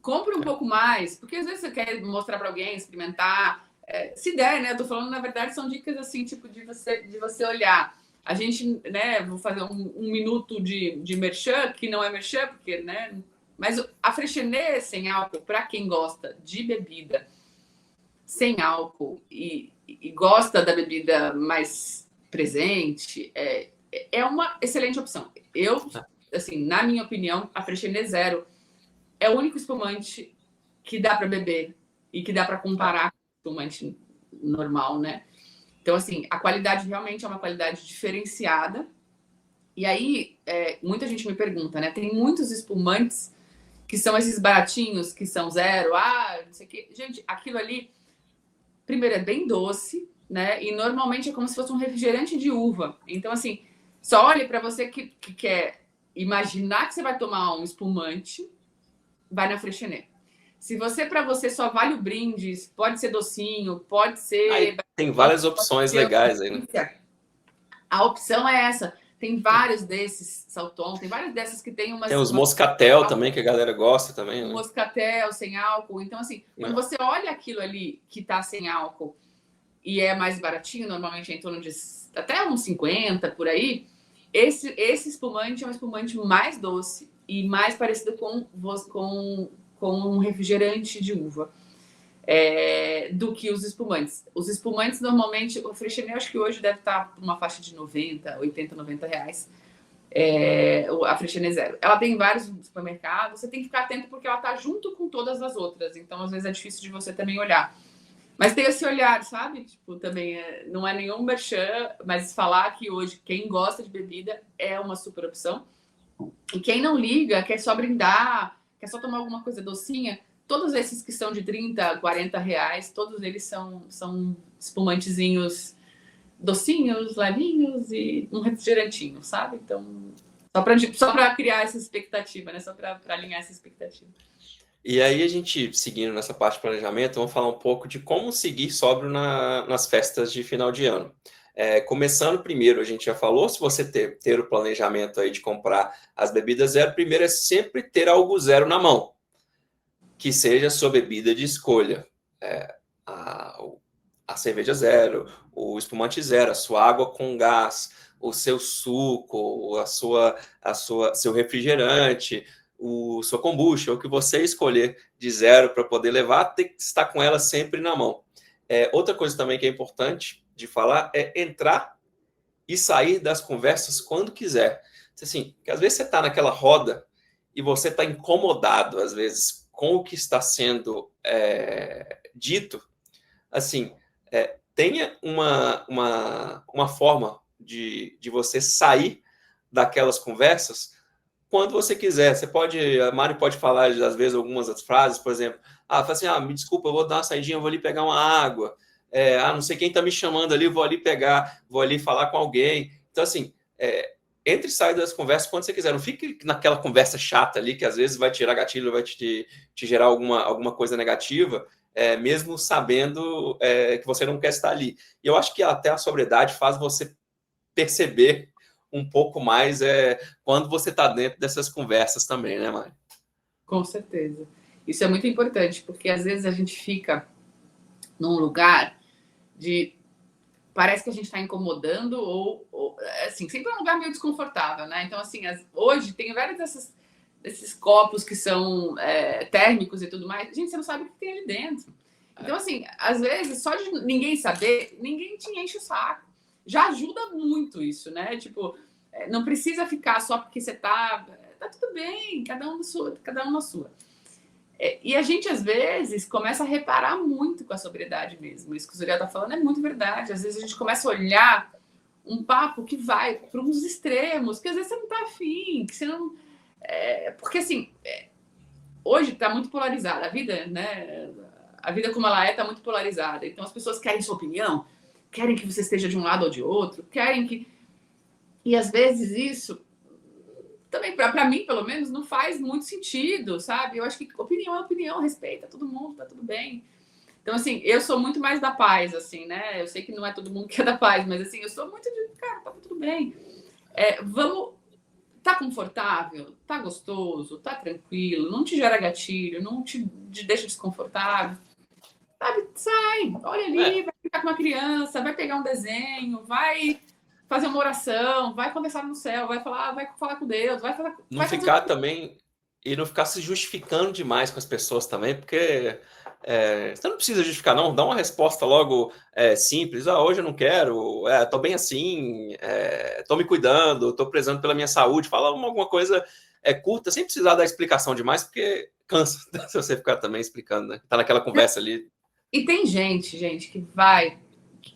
S2: Compre um pouco mais, porque às vezes você quer mostrar para alguém, experimentar. Se der, né? Eu tô falando, na verdade, são dicas assim, tipo, de você olhar. A gente, né, vou fazer um minuto de merchan, que não é merchan, porque, né? Mas a Freixenet sem álcool, para quem gosta de bebida sem álcool e gosta da bebida mais presente, é uma excelente opção. Eu, assim, na minha opinião, a Freixenet Zero é o único espumante que dá para beber e que dá para comparar com o espumante normal, né? Então, assim, a qualidade realmente é uma qualidade diferenciada. E aí, muita gente me pergunta, né? Tem muitos espumantes que são esses baratinhos, que são zero, não sei o quê. Gente, aquilo ali, primeiro, é bem doce, né? E normalmente é como se fosse um refrigerante de uva. Então, assim, só olhe para você que quer imaginar que você vai tomar um espumante, vai na Freixenet. Se para você só vale o brinde, pode ser docinho, pode ser...
S1: Aí tem várias opções legais aí, né?
S2: A opção é essa. Tem vários desses, Salton, tem várias dessas que tem
S1: Tem os
S2: umas
S1: moscatel também, que a galera gosta também, né?
S2: moscatel sem álcool. Então, assim, quando você olha aquilo ali que tá sem álcool e é mais baratinho, normalmente é em torno de até uns 50 por aí, esse espumante é um espumante mais doce e mais parecido com um refrigerante de uva do que os espumantes. Os espumantes, normalmente, o Freixenet, acho que hoje deve estar por uma faixa de 90, 80, 90 reais. A Freixenet Zero. Ela tem vários supermercados, você tem que ficar atento porque ela tá junto com todas as outras, então às vezes é difícil de você também olhar. Mas tem esse olhar, sabe? Tipo, também não é nenhum merchan, mas falar que hoje quem gosta de bebida é uma super opção. E quem não liga, quer só brindar, quer só tomar alguma coisa docinha, todos esses que são de 30, 40 reais, todos eles são espumantezinhos docinhos, levinhos e um refrigerantinho, sabe? Então, só para criar essa expectativa, né? Só para alinhar essa expectativa.
S1: E aí a gente, seguindo nessa parte de planejamento, vamos falar um pouco de como seguir sóbrio nas festas de final de ano. Começando primeiro, a gente já falou, se você ter o planejamento aí de comprar as bebidas zero, primeiro é sempre ter algo zero na mão, que seja a sua bebida de escolha. A cerveja zero, o espumante zero, a sua água com gás, o seu suco, seu refrigerante, sua kombucha, o que você escolher de zero para poder levar, tem que estar com ela sempre na mão. Outra coisa também que é importante de falar é entrar e sair das conversas quando quiser. Assim, que às vezes você está naquela roda e você está incomodado, às vezes, com o que está sendo dito. Assim, tenha uma forma de você sair daquelas conversas quando você quiser. A Mari pode falar, às vezes, algumas das frases, por exemplo, fala assim, me desculpa, eu vou dar uma saidinha, eu vou ali pegar uma água, não sei quem está me chamando ali, eu vou ali falar com alguém. Então, assim, entre e sai das conversas quando você quiser. Não fique naquela conversa chata ali, que às vezes vai tirar gatilho, vai te gerar alguma coisa negativa, mesmo sabendo que você não quer estar ali. E eu acho que até a sobriedade faz você perceber um pouco mais quando você está dentro dessas conversas também, né, Mari?
S2: Com certeza. Isso é muito importante, porque às vezes a gente fica num lugar parece que a gente está incomodando ou assim, sempre é um lugar meio desconfortável, né? Então, assim, hoje tem vários desses copos que são térmicos e tudo mais. Gente, você não sabe o que tem ali dentro. Então, assim, às vezes, só de ninguém saber, ninguém te enche o saco. Já ajuda muito isso, né? Tipo, não precisa ficar só porque você tá tudo bem, cada um na sua. E a gente, às vezes, começa a reparar muito com a sobriedade mesmo. Isso que o Zuriel tá falando é muito verdade. Às vezes a gente começa a olhar um papo que vai para uns extremos, que às vezes você não tá afim, que você não... porque, assim, hoje tá muito polarizada a vida, né? A vida como ela tá muito polarizada. Então, as pessoas querem sua opinião, querem que você esteja de um lado ou de outro, querem que... E, às vezes, isso... também, para mim, pelo menos, não faz muito sentido, sabe? Eu acho que opinião é opinião, respeita todo mundo, tá tudo bem. Então, assim, eu sou muito mais da paz, assim, né? Eu sei que não é todo mundo que é da paz, mas, assim, eu sou muito de, cara, tá tudo bem. Tá confortável? Tá gostoso? Tá tranquilo? Não te gera gatilho? Não te deixa desconfortável? Sabe? Sai, olha ali, vai ficar com uma criança, vai pegar um desenho, vai... fazer uma oração, vai conversar no céu, vai falar com Deus,
S1: não ficar também e não ficar se justificando demais com as pessoas também, porque você não precisa justificar, não. Dá uma resposta logo simples. Hoje eu não quero, tô bem assim, tô me cuidando, tô prezando pela minha saúde. Fala alguma coisa curta, sem precisar dar explicação demais, porque cansa se você ficar também explicando, né? Tá naquela conversa ali.
S2: E tem gente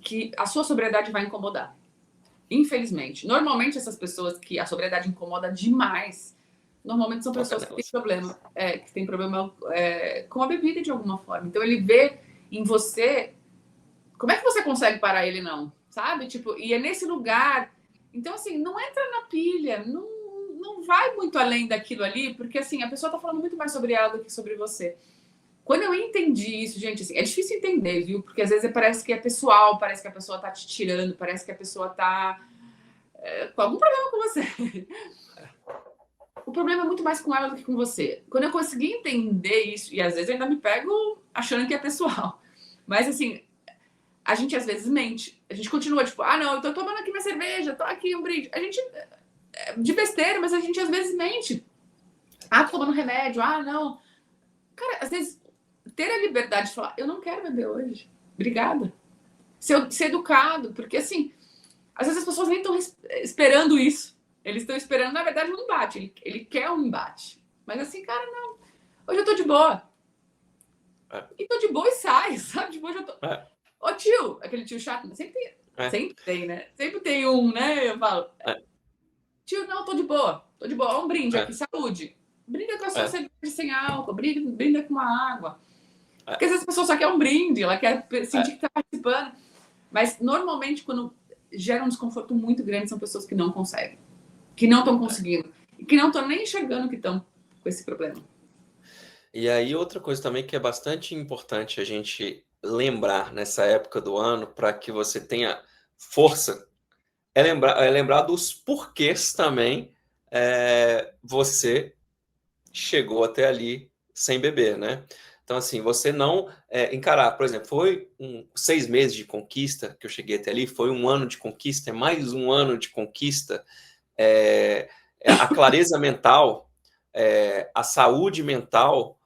S2: que a sua sobriedade vai incomodar. Infelizmente. Normalmente, essas pessoas que a sobriedade incomoda demais, normalmente são pessoas que têm problema com a bebida de alguma forma. Então, ele vê em você... Como é que você consegue parar ele, não? Sabe? Tipo, e é nesse lugar... Então, assim, não entra na pilha, não vai muito além daquilo ali, porque, assim, a pessoa tá falando muito mais sobre ela do que sobre você. Quando eu entendi isso, gente, assim, é difícil entender, viu? Porque às vezes parece que é pessoal, parece que a pessoa tá te tirando, parece que a pessoa tá com algum problema com você. O problema é muito mais com ela do que com você. Quando eu consegui entender isso, e às vezes eu ainda me pego achando que é pessoal, mas assim, a gente às vezes mente. A gente continua, tipo, não, eu tô tomando aqui minha cerveja, tô aqui um brinde. A gente, de besteira, mas a gente às vezes mente. Tô tomando remédio, não. Cara, às vezes, ter a liberdade de falar, eu não quero beber hoje, obrigada. Ser educado, porque assim, às vezes as pessoas nem estão esperando isso. Eles estão esperando, na verdade, um embate. Ele quer um embate. Mas assim, cara, não. Hoje eu tô de boa. E tô de boa e sai, sabe? De boa já tô. Ô tio, aquele tio chato, sempre tem, né? Sempre tem um, né? Eu falo, tio, não, tô de boa. Ó, um brinde aqui, saúde. Brinda com a sua cerveja sem álcool, brinda com uma água. Porque às vezes a pessoa só quer um brinde, ela quer sentir que tá participando. Mas normalmente, quando gera um desconforto muito grande, são pessoas que não conseguem, que não estão conseguindo, e que não estão nem enxergando que estão com esse problema.
S1: E aí, outra coisa também que é bastante importante a gente lembrar nessa época do ano, para que você tenha força, é lembrar dos porquês também você chegou até ali sem beber, né? Então, assim, você não encarar, por exemplo, foi 6 meses de conquista que eu cheguei até ali, foi um ano de conquista, é mais um ano de conquista, a clareza mental, a saúde mental,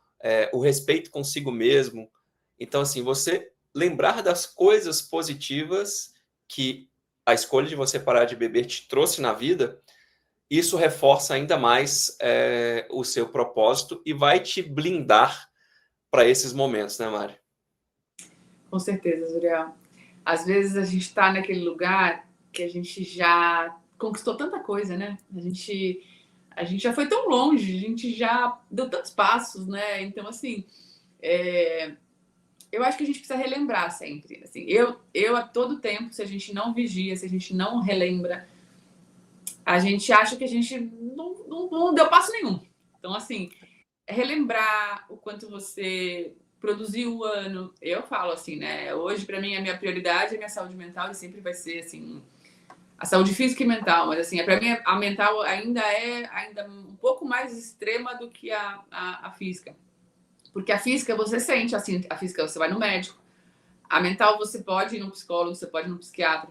S1: o respeito consigo mesmo. Então, assim, você lembrar das coisas positivas que a escolha de você parar de beber te trouxe na vida, isso reforça ainda mais o seu propósito e vai te blindar para esses momentos, né, Mari?
S2: Com certeza, Zuriel. Às vezes a gente está naquele lugar que a gente já conquistou tanta coisa, né? A gente já foi tão longe, a gente já deu tantos passos, né? Então, assim, eu acho que a gente precisa relembrar sempre. Assim, eu a todo tempo, se a gente não vigia, se a gente não relembra, a gente acha que a gente não deu passo nenhum. Então, assim, relembrar o quanto você produziu o ano. Eu falo assim, né? Hoje, para mim, a minha prioridade é a minha saúde mental e sempre vai ser, assim, a saúde física e mental. Mas, assim, para mim, a mental ainda é um pouco mais extrema do que a física. Porque a física você sente, assim, a física você vai no médico. A mental você pode ir no psicólogo, você pode ir no psiquiatra.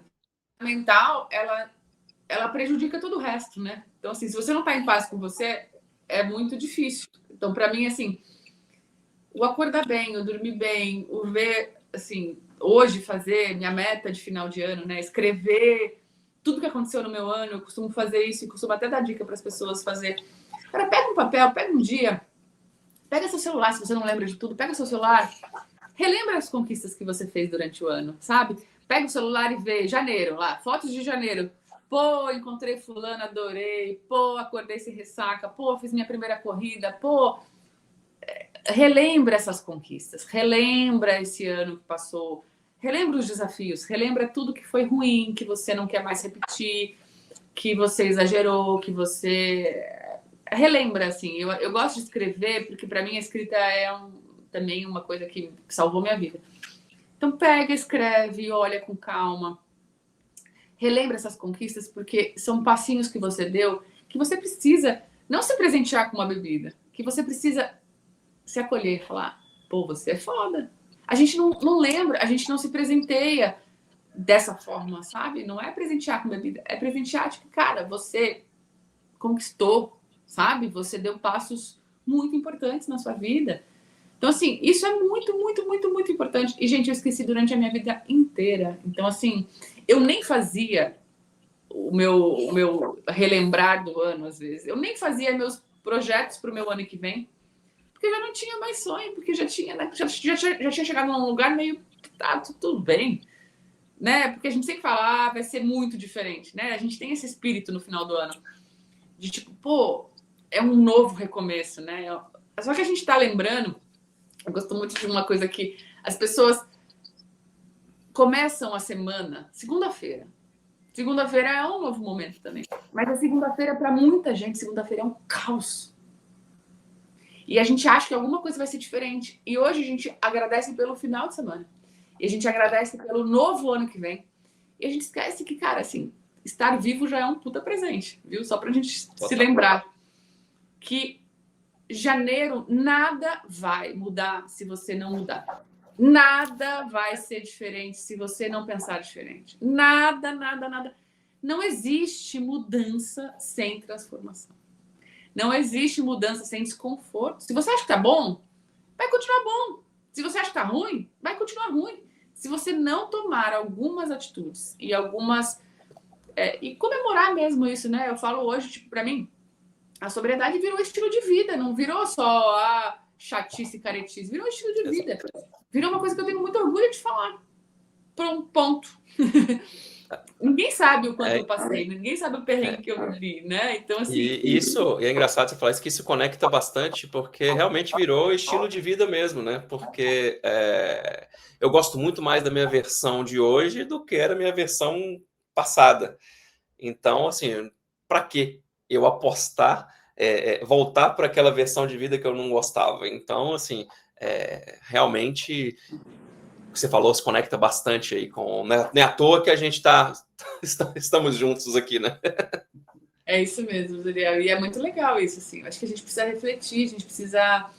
S2: A mental, ela prejudica todo o resto, né? Então, assim, se você não tá em paz com você, é muito difícil. Então, para mim, assim, o acordar bem, o dormir bem, o ver, assim, hoje fazer minha meta de final de ano, né? Escrever tudo que aconteceu no meu ano. Eu costumo fazer isso e costumo até dar dica para as pessoas fazer. Cara, pega um papel, pega um dia, pega seu celular, se você não lembra de tudo, pega seu celular, relembra as conquistas que você fez durante o ano, sabe? Pega o celular e vê janeiro, lá, fotos de janeiro. Pô, encontrei fulano, adorei. Pô, acordei sem ressaca. Pô, fiz minha primeira corrida. Pô, relembra essas conquistas. Relembra esse ano que passou. Relembra os desafios. Relembra tudo que foi ruim, que você não quer mais repetir, que você exagerou, que você... Relembra, assim. Eu gosto de escrever porque, para mim, a escrita é também uma coisa que salvou minha vida. Então, pega, escreve, olha com calma. Relembra essas conquistas, porque são passinhos que você deu, que você precisa não se presentear com uma bebida, que você precisa se acolher, falar, pô, você é foda. A gente não lembra, a gente não se presenteia dessa forma, sabe? Não é presentear com bebida, é presentear, tipo, cara, você conquistou, sabe? Você deu passos muito importantes na sua vida. Então, assim, isso é muito, muito, muito, muito importante. E, gente, eu esqueci durante a minha vida inteira. Então, assim, eu nem fazia o meu relembrar do ano, às vezes. Eu nem fazia meus projetos para o meu ano que vem, porque eu já não tinha mais sonho, porque já tinha, né, já tinha chegado num lugar meio, tá, tudo bem, né? Porque a gente sempre fala, vai ser muito diferente, né? A gente tem esse espírito no final do ano, de tipo, pô, é um novo recomeço, né? Só que a gente tá lembrando, eu gosto muito de uma coisa que as pessoas começam a semana, segunda-feira. Segunda-feira é um novo momento também. Mas a segunda-feira, para muita gente, segunda-feira é um caos. E a gente acha que alguma coisa vai ser diferente. E hoje a gente agradece pelo final de semana. E a gente agradece pelo novo ano que vem. E a gente esquece que, cara, assim, estar vivo já é um puta presente, viu? Só pra gente se lembrar que janeiro nada vai mudar se você não mudar. Nada vai ser diferente se você não pensar diferente. Nada, nada, nada. Não existe mudança sem transformação. Não existe mudança sem desconforto. Se você acha que tá bom, vai continuar bom. Se você acha que tá ruim, vai continuar ruim. Se você não tomar algumas atitudes e algumas... e comemorar mesmo isso, né? Eu falo hoje, tipo, pra mim, a sobriedade virou estilo de vida, não virou só a chatice e caretice, virou estilo de vida. Virou uma coisa que eu tenho muito orgulho de falar. Ponto. Ninguém sabe o quanto eu passei, ninguém sabe o perrengue que eu vivi, né? Então, assim...
S1: E isso, e é engraçado você falar isso, que isso conecta bastante, porque realmente virou estilo de vida mesmo, né? Porque eu gosto muito mais da minha versão de hoje do que era a minha versão passada. Então, assim, para que eu apostar, voltar para aquela versão de vida que eu não gostava? Então, assim, realmente, o que você falou se conecta bastante aí com... Não é à toa que a gente estamos juntos aqui, né?
S2: É isso mesmo, Daniel. E é muito legal isso, assim. Acho que a gente precisa refletir, a gente precisa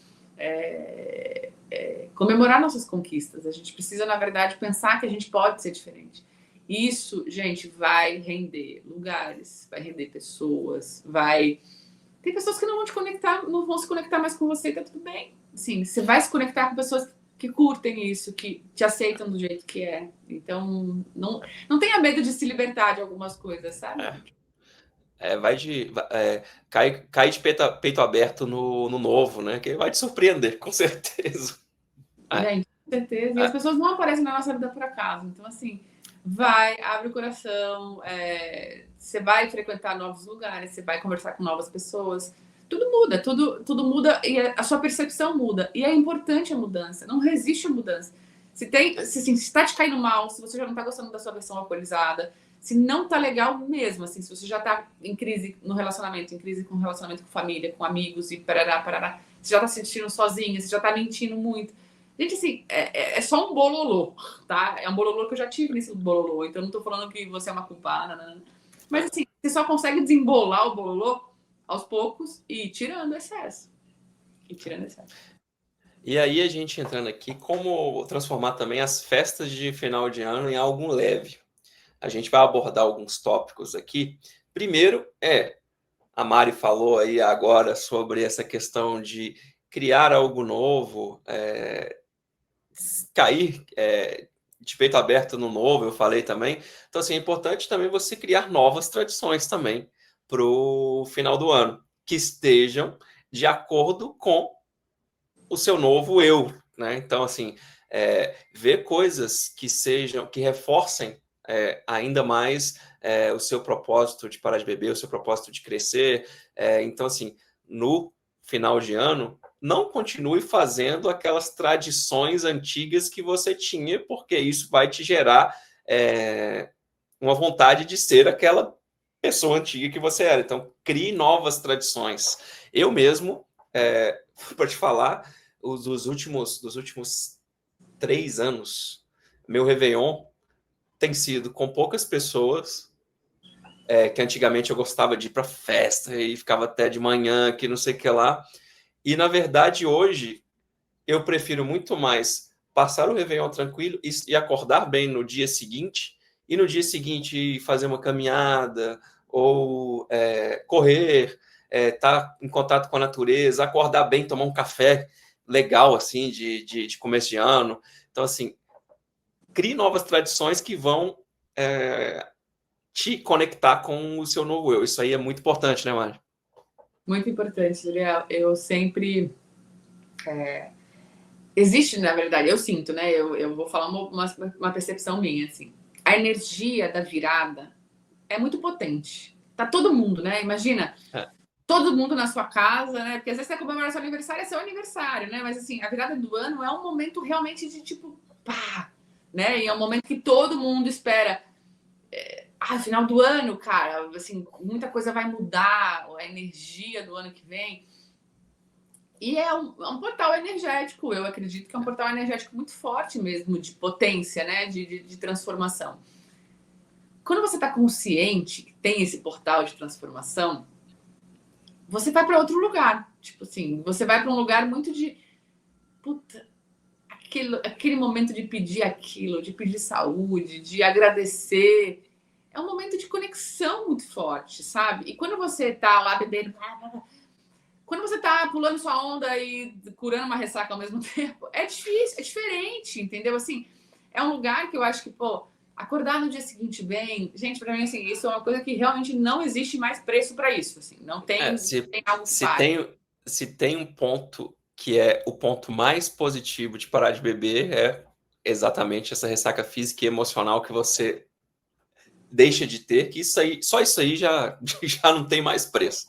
S2: comemorar nossas conquistas. A gente precisa, na verdade, pensar que a gente pode ser diferente. Isso, gente, vai render lugares, vai render pessoas, vai... Tem pessoas que não vão te conectar, não vão se conectar mais com você, tá tudo bem. Assim, você vai se conectar com pessoas que curtem isso, que te aceitam do jeito que é. Então, não tenha medo de se libertar de algumas coisas, sabe?
S1: Cai de peito aberto no novo, né? Que vai te surpreender, com certeza.
S2: Gente, com certeza. E as pessoas não aparecem na nossa vida por acaso. Então, assim, vai, abre o coração, você vai frequentar novos lugares, você vai conversar com novas pessoas. Tudo muda, tudo muda e a sua percepção muda. E é importante a mudança, não resiste à mudança. Se está te caindo mal, se você já não está gostando da sua versão alcoolizada, se não tá legal mesmo, assim, se você já tá em crise no relacionamento, em crise com relacionamento com família, com amigos e parará, parará, você já tá se sentindo sozinha, você já tá mentindo muito. Gente, assim, é só um bololô, tá? É um bololô que eu já tive nesse bololô, então não tô falando que você é uma culpada, né? Mas, assim, você só consegue desembolar o bololô aos poucos e ir tirando excesso.
S1: E aí a gente entrando aqui, como transformar também as festas de final de ano em algo leve. A gente vai abordar alguns tópicos aqui. Primeiro a Mari falou aí agora sobre essa questão de criar algo novo, cair de peito aberto no novo, eu falei também. Então, assim, é importante também você criar novas tradições também para o final do ano, que estejam de acordo com o seu novo eu, né? Então, assim, ver coisas que reforcem ainda mais o seu propósito de parar de beber, o seu propósito de crescer. Então, assim, no final de ano, não continue fazendo aquelas tradições antigas que você tinha, porque isso vai te gerar uma vontade de ser aquela pessoa antiga que você era. Então, crie novas tradições. Eu mesmo, para te falar, dos últimos 3 anos, meu Réveillon tem sido com poucas pessoas, que antigamente eu gostava de ir para festa e ficava até de manhã, que não sei o que lá. E, na verdade, hoje, eu prefiro muito mais passar o Réveillon tranquilo e acordar bem no dia seguinte, e no dia seguinte fazer uma caminhada, ou correr, estar em contato com a natureza, acordar bem, tomar um café legal, assim, de começo de ano. Então, assim, crie novas tradições que vão te conectar com o seu novo eu. Isso aí é muito importante, né, Mari?
S2: Muito importante, Juliel. Eu sempre... Existe, na verdade, eu sinto, né? Eu vou falar uma percepção minha, assim. A energia da virada é muito potente. Tá todo mundo, né? Imagina, todo mundo na sua casa, né? Porque às vezes você comemora seu aniversário, é seu aniversário, né? Mas assim, a virada do ano é um momento realmente de tipo, pá, né? E é um momento que todo mundo espera. Final do ano, cara, assim, muita coisa vai mudar, a energia do ano que vem. E é um portal energético, eu acredito que é um portal energético muito forte mesmo, de potência, né? De transformação. Quando você está consciente que tem esse portal de transformação, você vai para outro lugar. Tipo assim, você vai para um lugar muito de. Puta, aquele momento de pedir aquilo, de pedir saúde, de agradecer. É um momento de conexão muito forte, sabe? E quando você tá lá bebendo, quando você tá pulando sua onda e curando uma ressaca ao mesmo tempo, é difícil, é diferente, entendeu? Assim, é um lugar que eu acho que, pô, acordar no dia seguinte bem, gente, para mim, assim, isso é uma coisa que realmente não existe mais preço para isso, assim, não tem, tem algo que
S1: se
S2: pare.
S1: tem um ponto que é o ponto mais positivo de parar de beber, é exatamente essa ressaca física e emocional que você deixa de ter, que isso aí, só isso aí já, já não tem mais preço.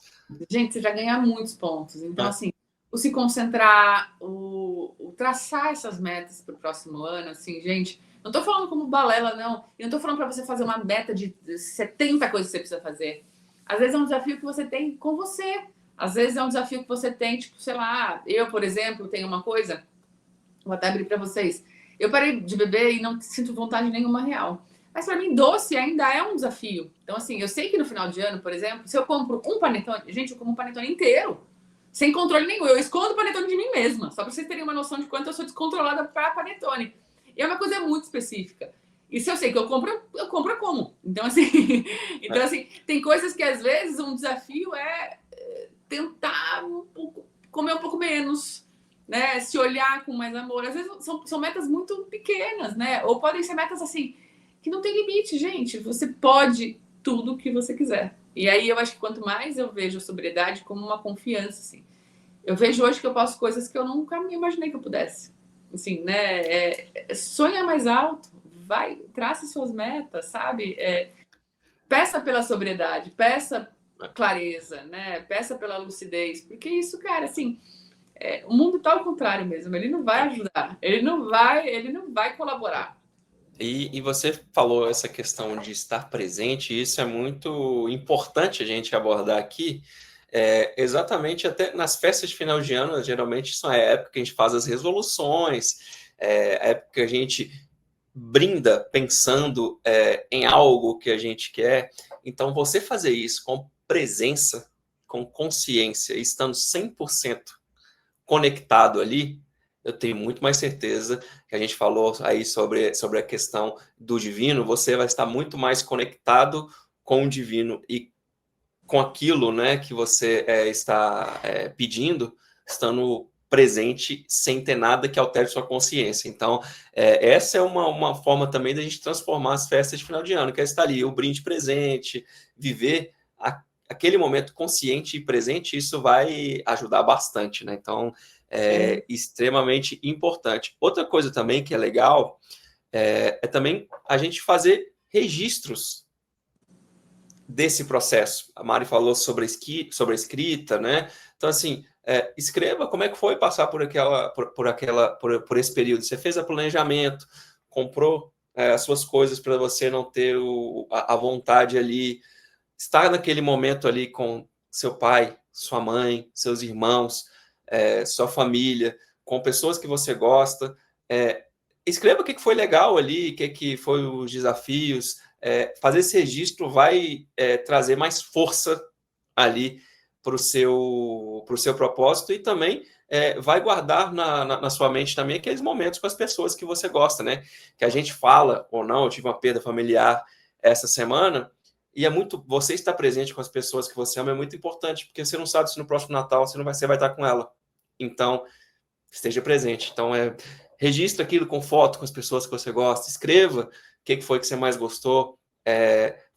S2: Gente, você já ganha muitos pontos. Então,
S1: É.
S2: assim, o se concentrar, o traçar essas metas para o próximo ano, assim, gente, não tô falando como balela, não. E não tô falando para você fazer uma meta de 70 coisas que você precisa fazer. Às vezes é um desafio que você tem com você. Às vezes é um desafio que você tem, tipo, sei lá, eu, por exemplo, tenho uma coisa, vou até abrir para vocês. Eu parei de beber e não sinto vontade nenhuma real. Mas para mim, doce ainda é um desafio. Então, assim, eu sei que no final de ano, por exemplo, se eu compro um panetone, gente, eu como um panetone inteiro, sem controle nenhum. Eu escondo o panetone de mim mesma, só para vocês terem uma noção de quanto eu sou descontrolada para panetone. E é uma coisa muito específica. E se eu sei que eu compro, eu como. Então, assim, então, assim, tem coisas que às vezes um desafio é tentar um pouco, comer um pouco menos, né? Se olhar com mais amor. Às vezes são metas muito pequenas, né? Ou podem ser metas assim, que não tem limite, gente. Você pode tudo o que você quiser. E aí eu acho que quanto mais eu vejo a sobriedade como uma confiança, assim. Eu vejo hoje que eu posso coisas que eu nunca me imaginei que eu pudesse. Assim, né? Sonha mais alto, vai, trace suas metas, sabe? Peça pela sobriedade, peça clareza, né? Peça pela lucidez, porque isso, cara, assim, o mundo tá ao contrário mesmo. Ele não vai ajudar, ele não vai colaborar.
S1: E você falou essa questão de estar presente, e isso é muito importante a gente abordar aqui, exatamente até nas festas de final de ano, geralmente são a época que a gente faz as resoluções, a época que a gente brinda pensando em algo que a gente quer. Então, você fazer isso com presença, com consciência, estando 100% conectado ali, eu tenho muito mais certeza que a gente falou aí sobre a questão do divino, você vai estar muito mais conectado com o divino e com aquilo, né, que você está pedindo, estando presente sem ter nada que altere sua consciência. Então, essa é uma forma também da gente transformar as festas de final de ano, que é estar ali, o brinde presente, viver aquele momento consciente e presente, isso vai ajudar bastante, né? Então, extremamente importante. Outra coisa também que é legal é também a gente fazer registros desse processo. A Mari falou sobre a escrita, né? Então, assim, escreva como é que foi passar por esse período. Você fez o planejamento, comprou as suas coisas para você não ter a vontade ali, estar naquele momento ali com seu pai, sua mãe, seus irmãos, sua família, com pessoas que você gosta. Escreva o que foi legal ali, o que foi os desafios. Fazer esse registro vai trazer mais força ali para o seu propósito e também vai guardar na sua mente também aqueles momentos com as pessoas que você gosta, né? Que a gente fala ou não, eu tive uma perda familiar essa semana, e você estar presente com as pessoas que você ama é muito importante, porque você não sabe se no próximo Natal você vai estar com ela. Então, esteja presente. Então, registre aquilo com foto com as pessoas que você gosta, escreva o que foi que você mais gostou,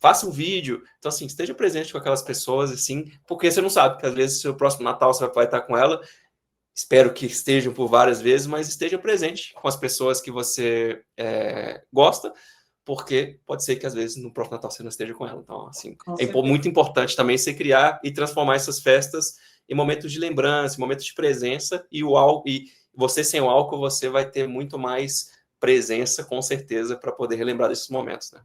S1: faça um vídeo. Então, assim, esteja presente com aquelas pessoas, assim, porque você não sabe que às vezes no próximo Natal você vai estar com ela. Espero que estejam por várias vezes, mas esteja presente com as pessoas que você gosta, porque pode ser que às vezes no próximo Natal você não esteja com ela. Então, assim, muito importante também você criar e transformar essas festas em momentos de lembrança, em momentos de presença, e você sem o álcool, você vai ter muito mais presença, com certeza, para poder relembrar desses momentos, né?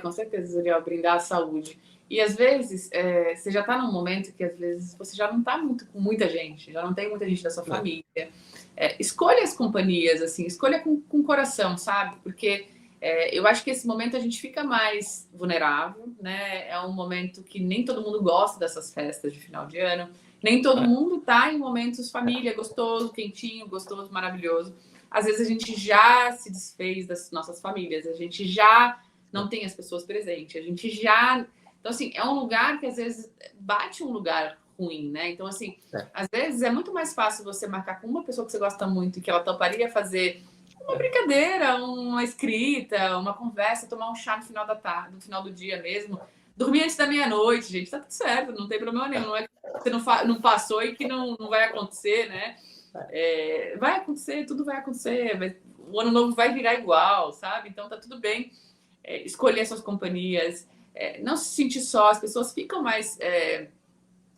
S2: Com certeza, Zuriel, brindar a saúde. E às vezes você já está num momento que às vezes você já não está muito com muita gente, já não tem muita gente da sua família. Escolha as companhias, assim, escolha com coração, sabe? Porque eu acho que esse momento a gente fica mais vulnerável, né? É um momento que nem todo mundo gosta dessas festas de final de ano, nem todo mundo tá em momentos família, gostoso, quentinho, gostoso, maravilhoso. Às vezes a gente já se desfez das nossas famílias, a gente já não tem as pessoas presentes, a gente já. Então, assim, é um lugar que às vezes bate um lugar ruim, né? Então, assim, às vezes é muito mais fácil você marcar com uma pessoa que você gosta muito e que ela toparia fazer uma brincadeira, uma escrita, uma conversa, tomar um chá no final da tarde, no final do dia mesmo. Dormir antes da meia-noite, gente, tá tudo certo, não tem problema nenhum. Não é que você não passou e que não vai acontecer, né? Vai acontecer, tudo vai acontecer. O ano novo vai virar igual, sabe? Então tá tudo bem. Escolher suas companhias, não se sentir só. As pessoas ficam mais.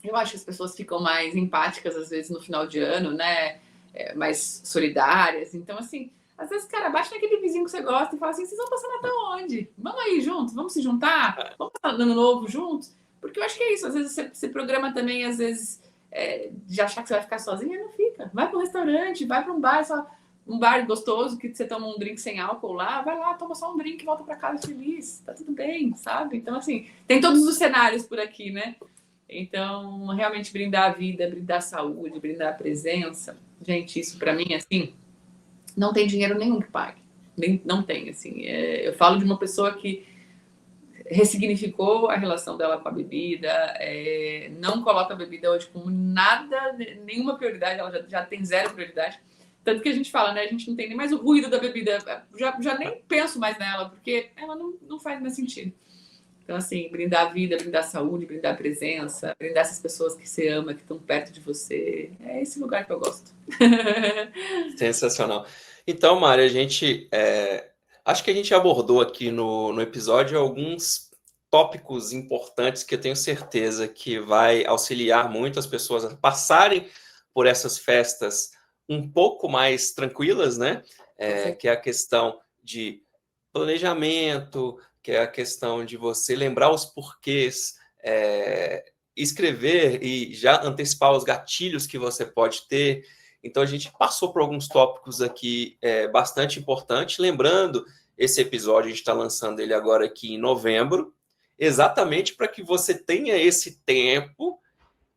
S2: Eu acho que as pessoas ficam mais empáticas às vezes no final de ano, né? Mais solidárias. Então, assim, às vezes, cara, bate naquele vizinho que você gosta e fala assim: vocês vão passar Natal onde? Vamos aí juntos, vamos se juntar, vamos passar ano novo juntos. Porque eu acho que é isso. Às vezes você programa também, às vezes, de achar que você vai ficar sozinha, não fica. Vai para um restaurante, vai para um bar, um bar gostoso que você toma um drink sem álcool lá, vai lá, toma só um drink e volta para casa feliz. Tá tudo bem, sabe? Então, assim, tem todos os cenários por aqui, né? Então, realmente brindar a vida, brindar a saúde, brindar a presença. Gente, isso para mim, assim, não tem dinheiro nenhum que pague. Não tem, assim. Eu falo de uma pessoa que ressignificou a relação dela com a bebida, não coloca a bebida hoje como nada, nenhuma prioridade, ela já tem zero prioridade. Tanto que a gente fala, né? A gente não tem nem mais o ruído da bebida, já nem penso mais nela, porque ela não faz mais sentido. Então, assim, brindar a vida, brindar a saúde, brindar a presença, brindar essas pessoas que você ama, que estão perto de você. É esse lugar que eu gosto.
S1: Sensacional. Então, Mari, acho que a gente abordou aqui no episódio alguns tópicos importantes que eu tenho certeza que vai auxiliar muito as pessoas a passarem por essas festas um pouco mais tranquilas, né? Que é a questão de planejamento, que é a questão de você lembrar os porquês, escrever e já antecipar os gatilhos que você pode ter. Então, a gente passou por alguns tópicos aqui bastante importantes. Lembrando, esse episódio, a gente está lançando ele agora aqui em novembro, exatamente para que você tenha esse tempo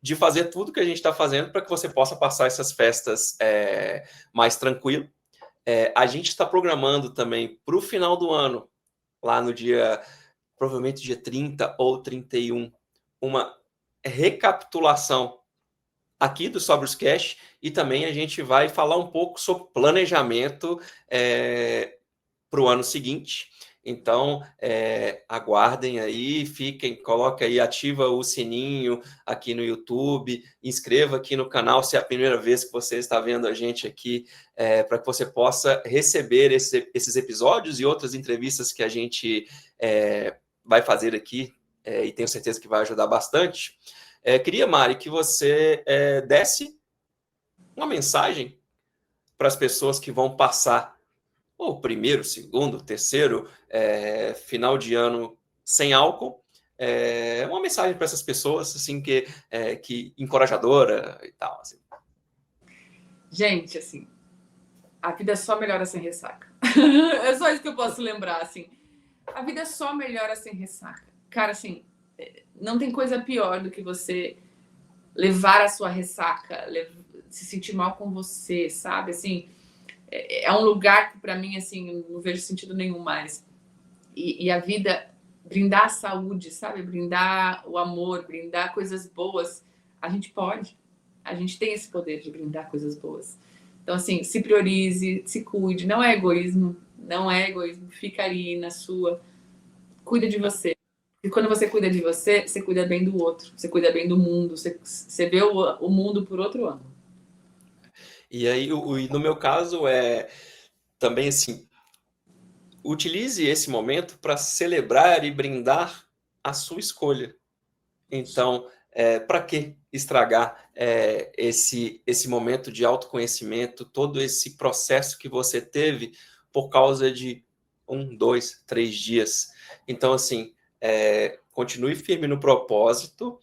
S1: de fazer tudo que a gente está fazendo para que você possa passar essas festas mais tranquilo. A gente está programando também para o final do ano, lá no dia, provavelmente dia 30 ou 31, uma recapitulação aqui do Sobre os Cash, e também a gente vai falar um pouco sobre planejamento para o ano seguinte. Então, aguardem aí, coloque aí, ativa o sininho aqui no YouTube, inscreva aqui no canal se é a primeira vez que você está vendo a gente aqui, para que você possa receber esses episódios e outras entrevistas que a gente vai fazer aqui, e tenho certeza que vai ajudar bastante. Queria, Mari, que você desse uma mensagem para as pessoas que vão passar o primeiro, segundo, terceiro final de ano sem álcool. Uma mensagem para essas pessoas assim que encorajadora e tal. Assim.
S2: Gente, assim, a vida só melhora sem ressaca. É só isso que eu posso lembrar, assim. A vida só melhora sem ressaca. Cara, assim, não tem coisa pior do que você levar a sua ressaca, se sentir mal com você, sabe? Assim, é um lugar que para mim, assim, não vejo sentido nenhum mais. E a vida, brindar a saúde, sabe? Brindar o amor, brindar coisas boas, a gente pode. A gente tem esse poder de brindar coisas boas. Então, assim, se priorize, se cuide. Não é egoísmo, não é egoísmo. Fica ali na sua. Cuida de você. E quando você cuida de você, você cuida bem do outro. Você cuida bem do mundo. Você vê o mundo por outro ângulo.
S1: E aí, no meu caso, também assim, utilize esse momento para celebrar e brindar a sua escolha. Então, para que estragar esse momento de autoconhecimento, todo esse processo que você teve por causa de 1, 2, 3 dias? Então, assim, continue firme no propósito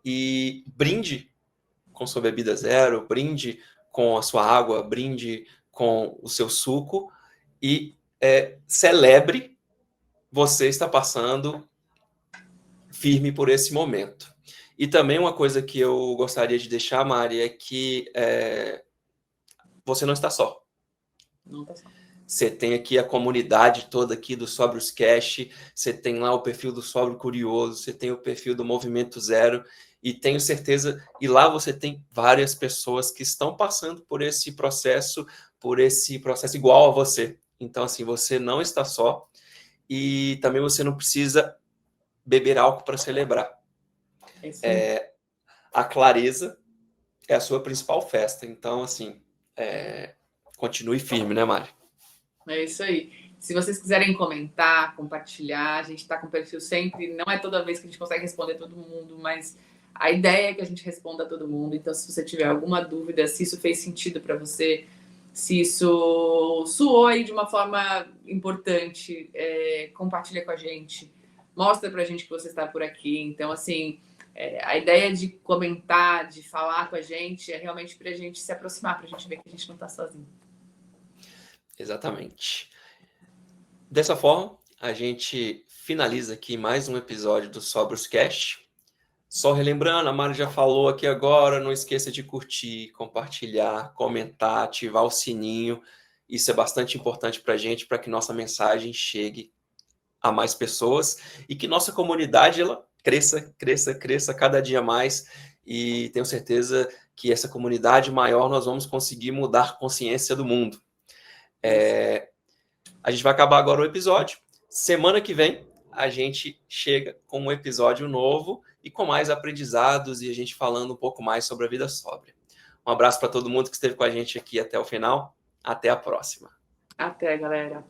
S1: e brinde com sua bebida zero, brinde com a sua água, brinde com o seu suco e celebre você estar passando firme por esse momento. E também uma coisa que eu gostaria de deixar, Mari, é que você não está só.
S2: Não tá só.
S1: Você tem aqui a comunidade toda aqui do Sóbrios Cash, você tem lá o perfil do Sóbrio Curioso, você tem o perfil do Movimento Zero, e tenho certeza, e lá você tem várias pessoas que estão passando por esse processo igual a você. Então, assim, você não está só, e também você não precisa beber álcool para celebrar. A clareza é a sua principal festa. Então, assim, continue firme, né, Mari?
S2: É isso aí. Se vocês quiserem comentar, compartilhar, a gente está com o perfil sempre. Não é toda vez que a gente consegue responder todo mundo, mas a ideia é que a gente responda a todo mundo. Então, se você tiver alguma dúvida, se isso fez sentido para você, se isso soou aí de uma forma importante, compartilha com a gente. Mostra pra gente que você está por aqui. Então, assim, a ideia de comentar, de falar com a gente, é realmente pra gente se aproximar, pra gente ver que a gente não tá sozinho.
S1: Exatamente. Dessa forma, a gente finaliza aqui mais um episódio do Sóbrios Cast. Só relembrando, a Mari já falou aqui agora, não esqueça de curtir, compartilhar, comentar, ativar o sininho. Isso é bastante importante para a gente, para que nossa mensagem chegue a mais pessoas e que nossa comunidade ela cresça cada dia mais. E tenho certeza que essa comunidade maior nós vamos conseguir mudar a consciência do mundo. A gente vai acabar agora o episódio. Semana que vem a gente chega com um episódio novo e com mais aprendizados e a gente falando um pouco mais sobre a vida sóbria. Um abraço para todo mundo que esteve com a gente aqui até o final. Até a próxima.
S2: Até, galera.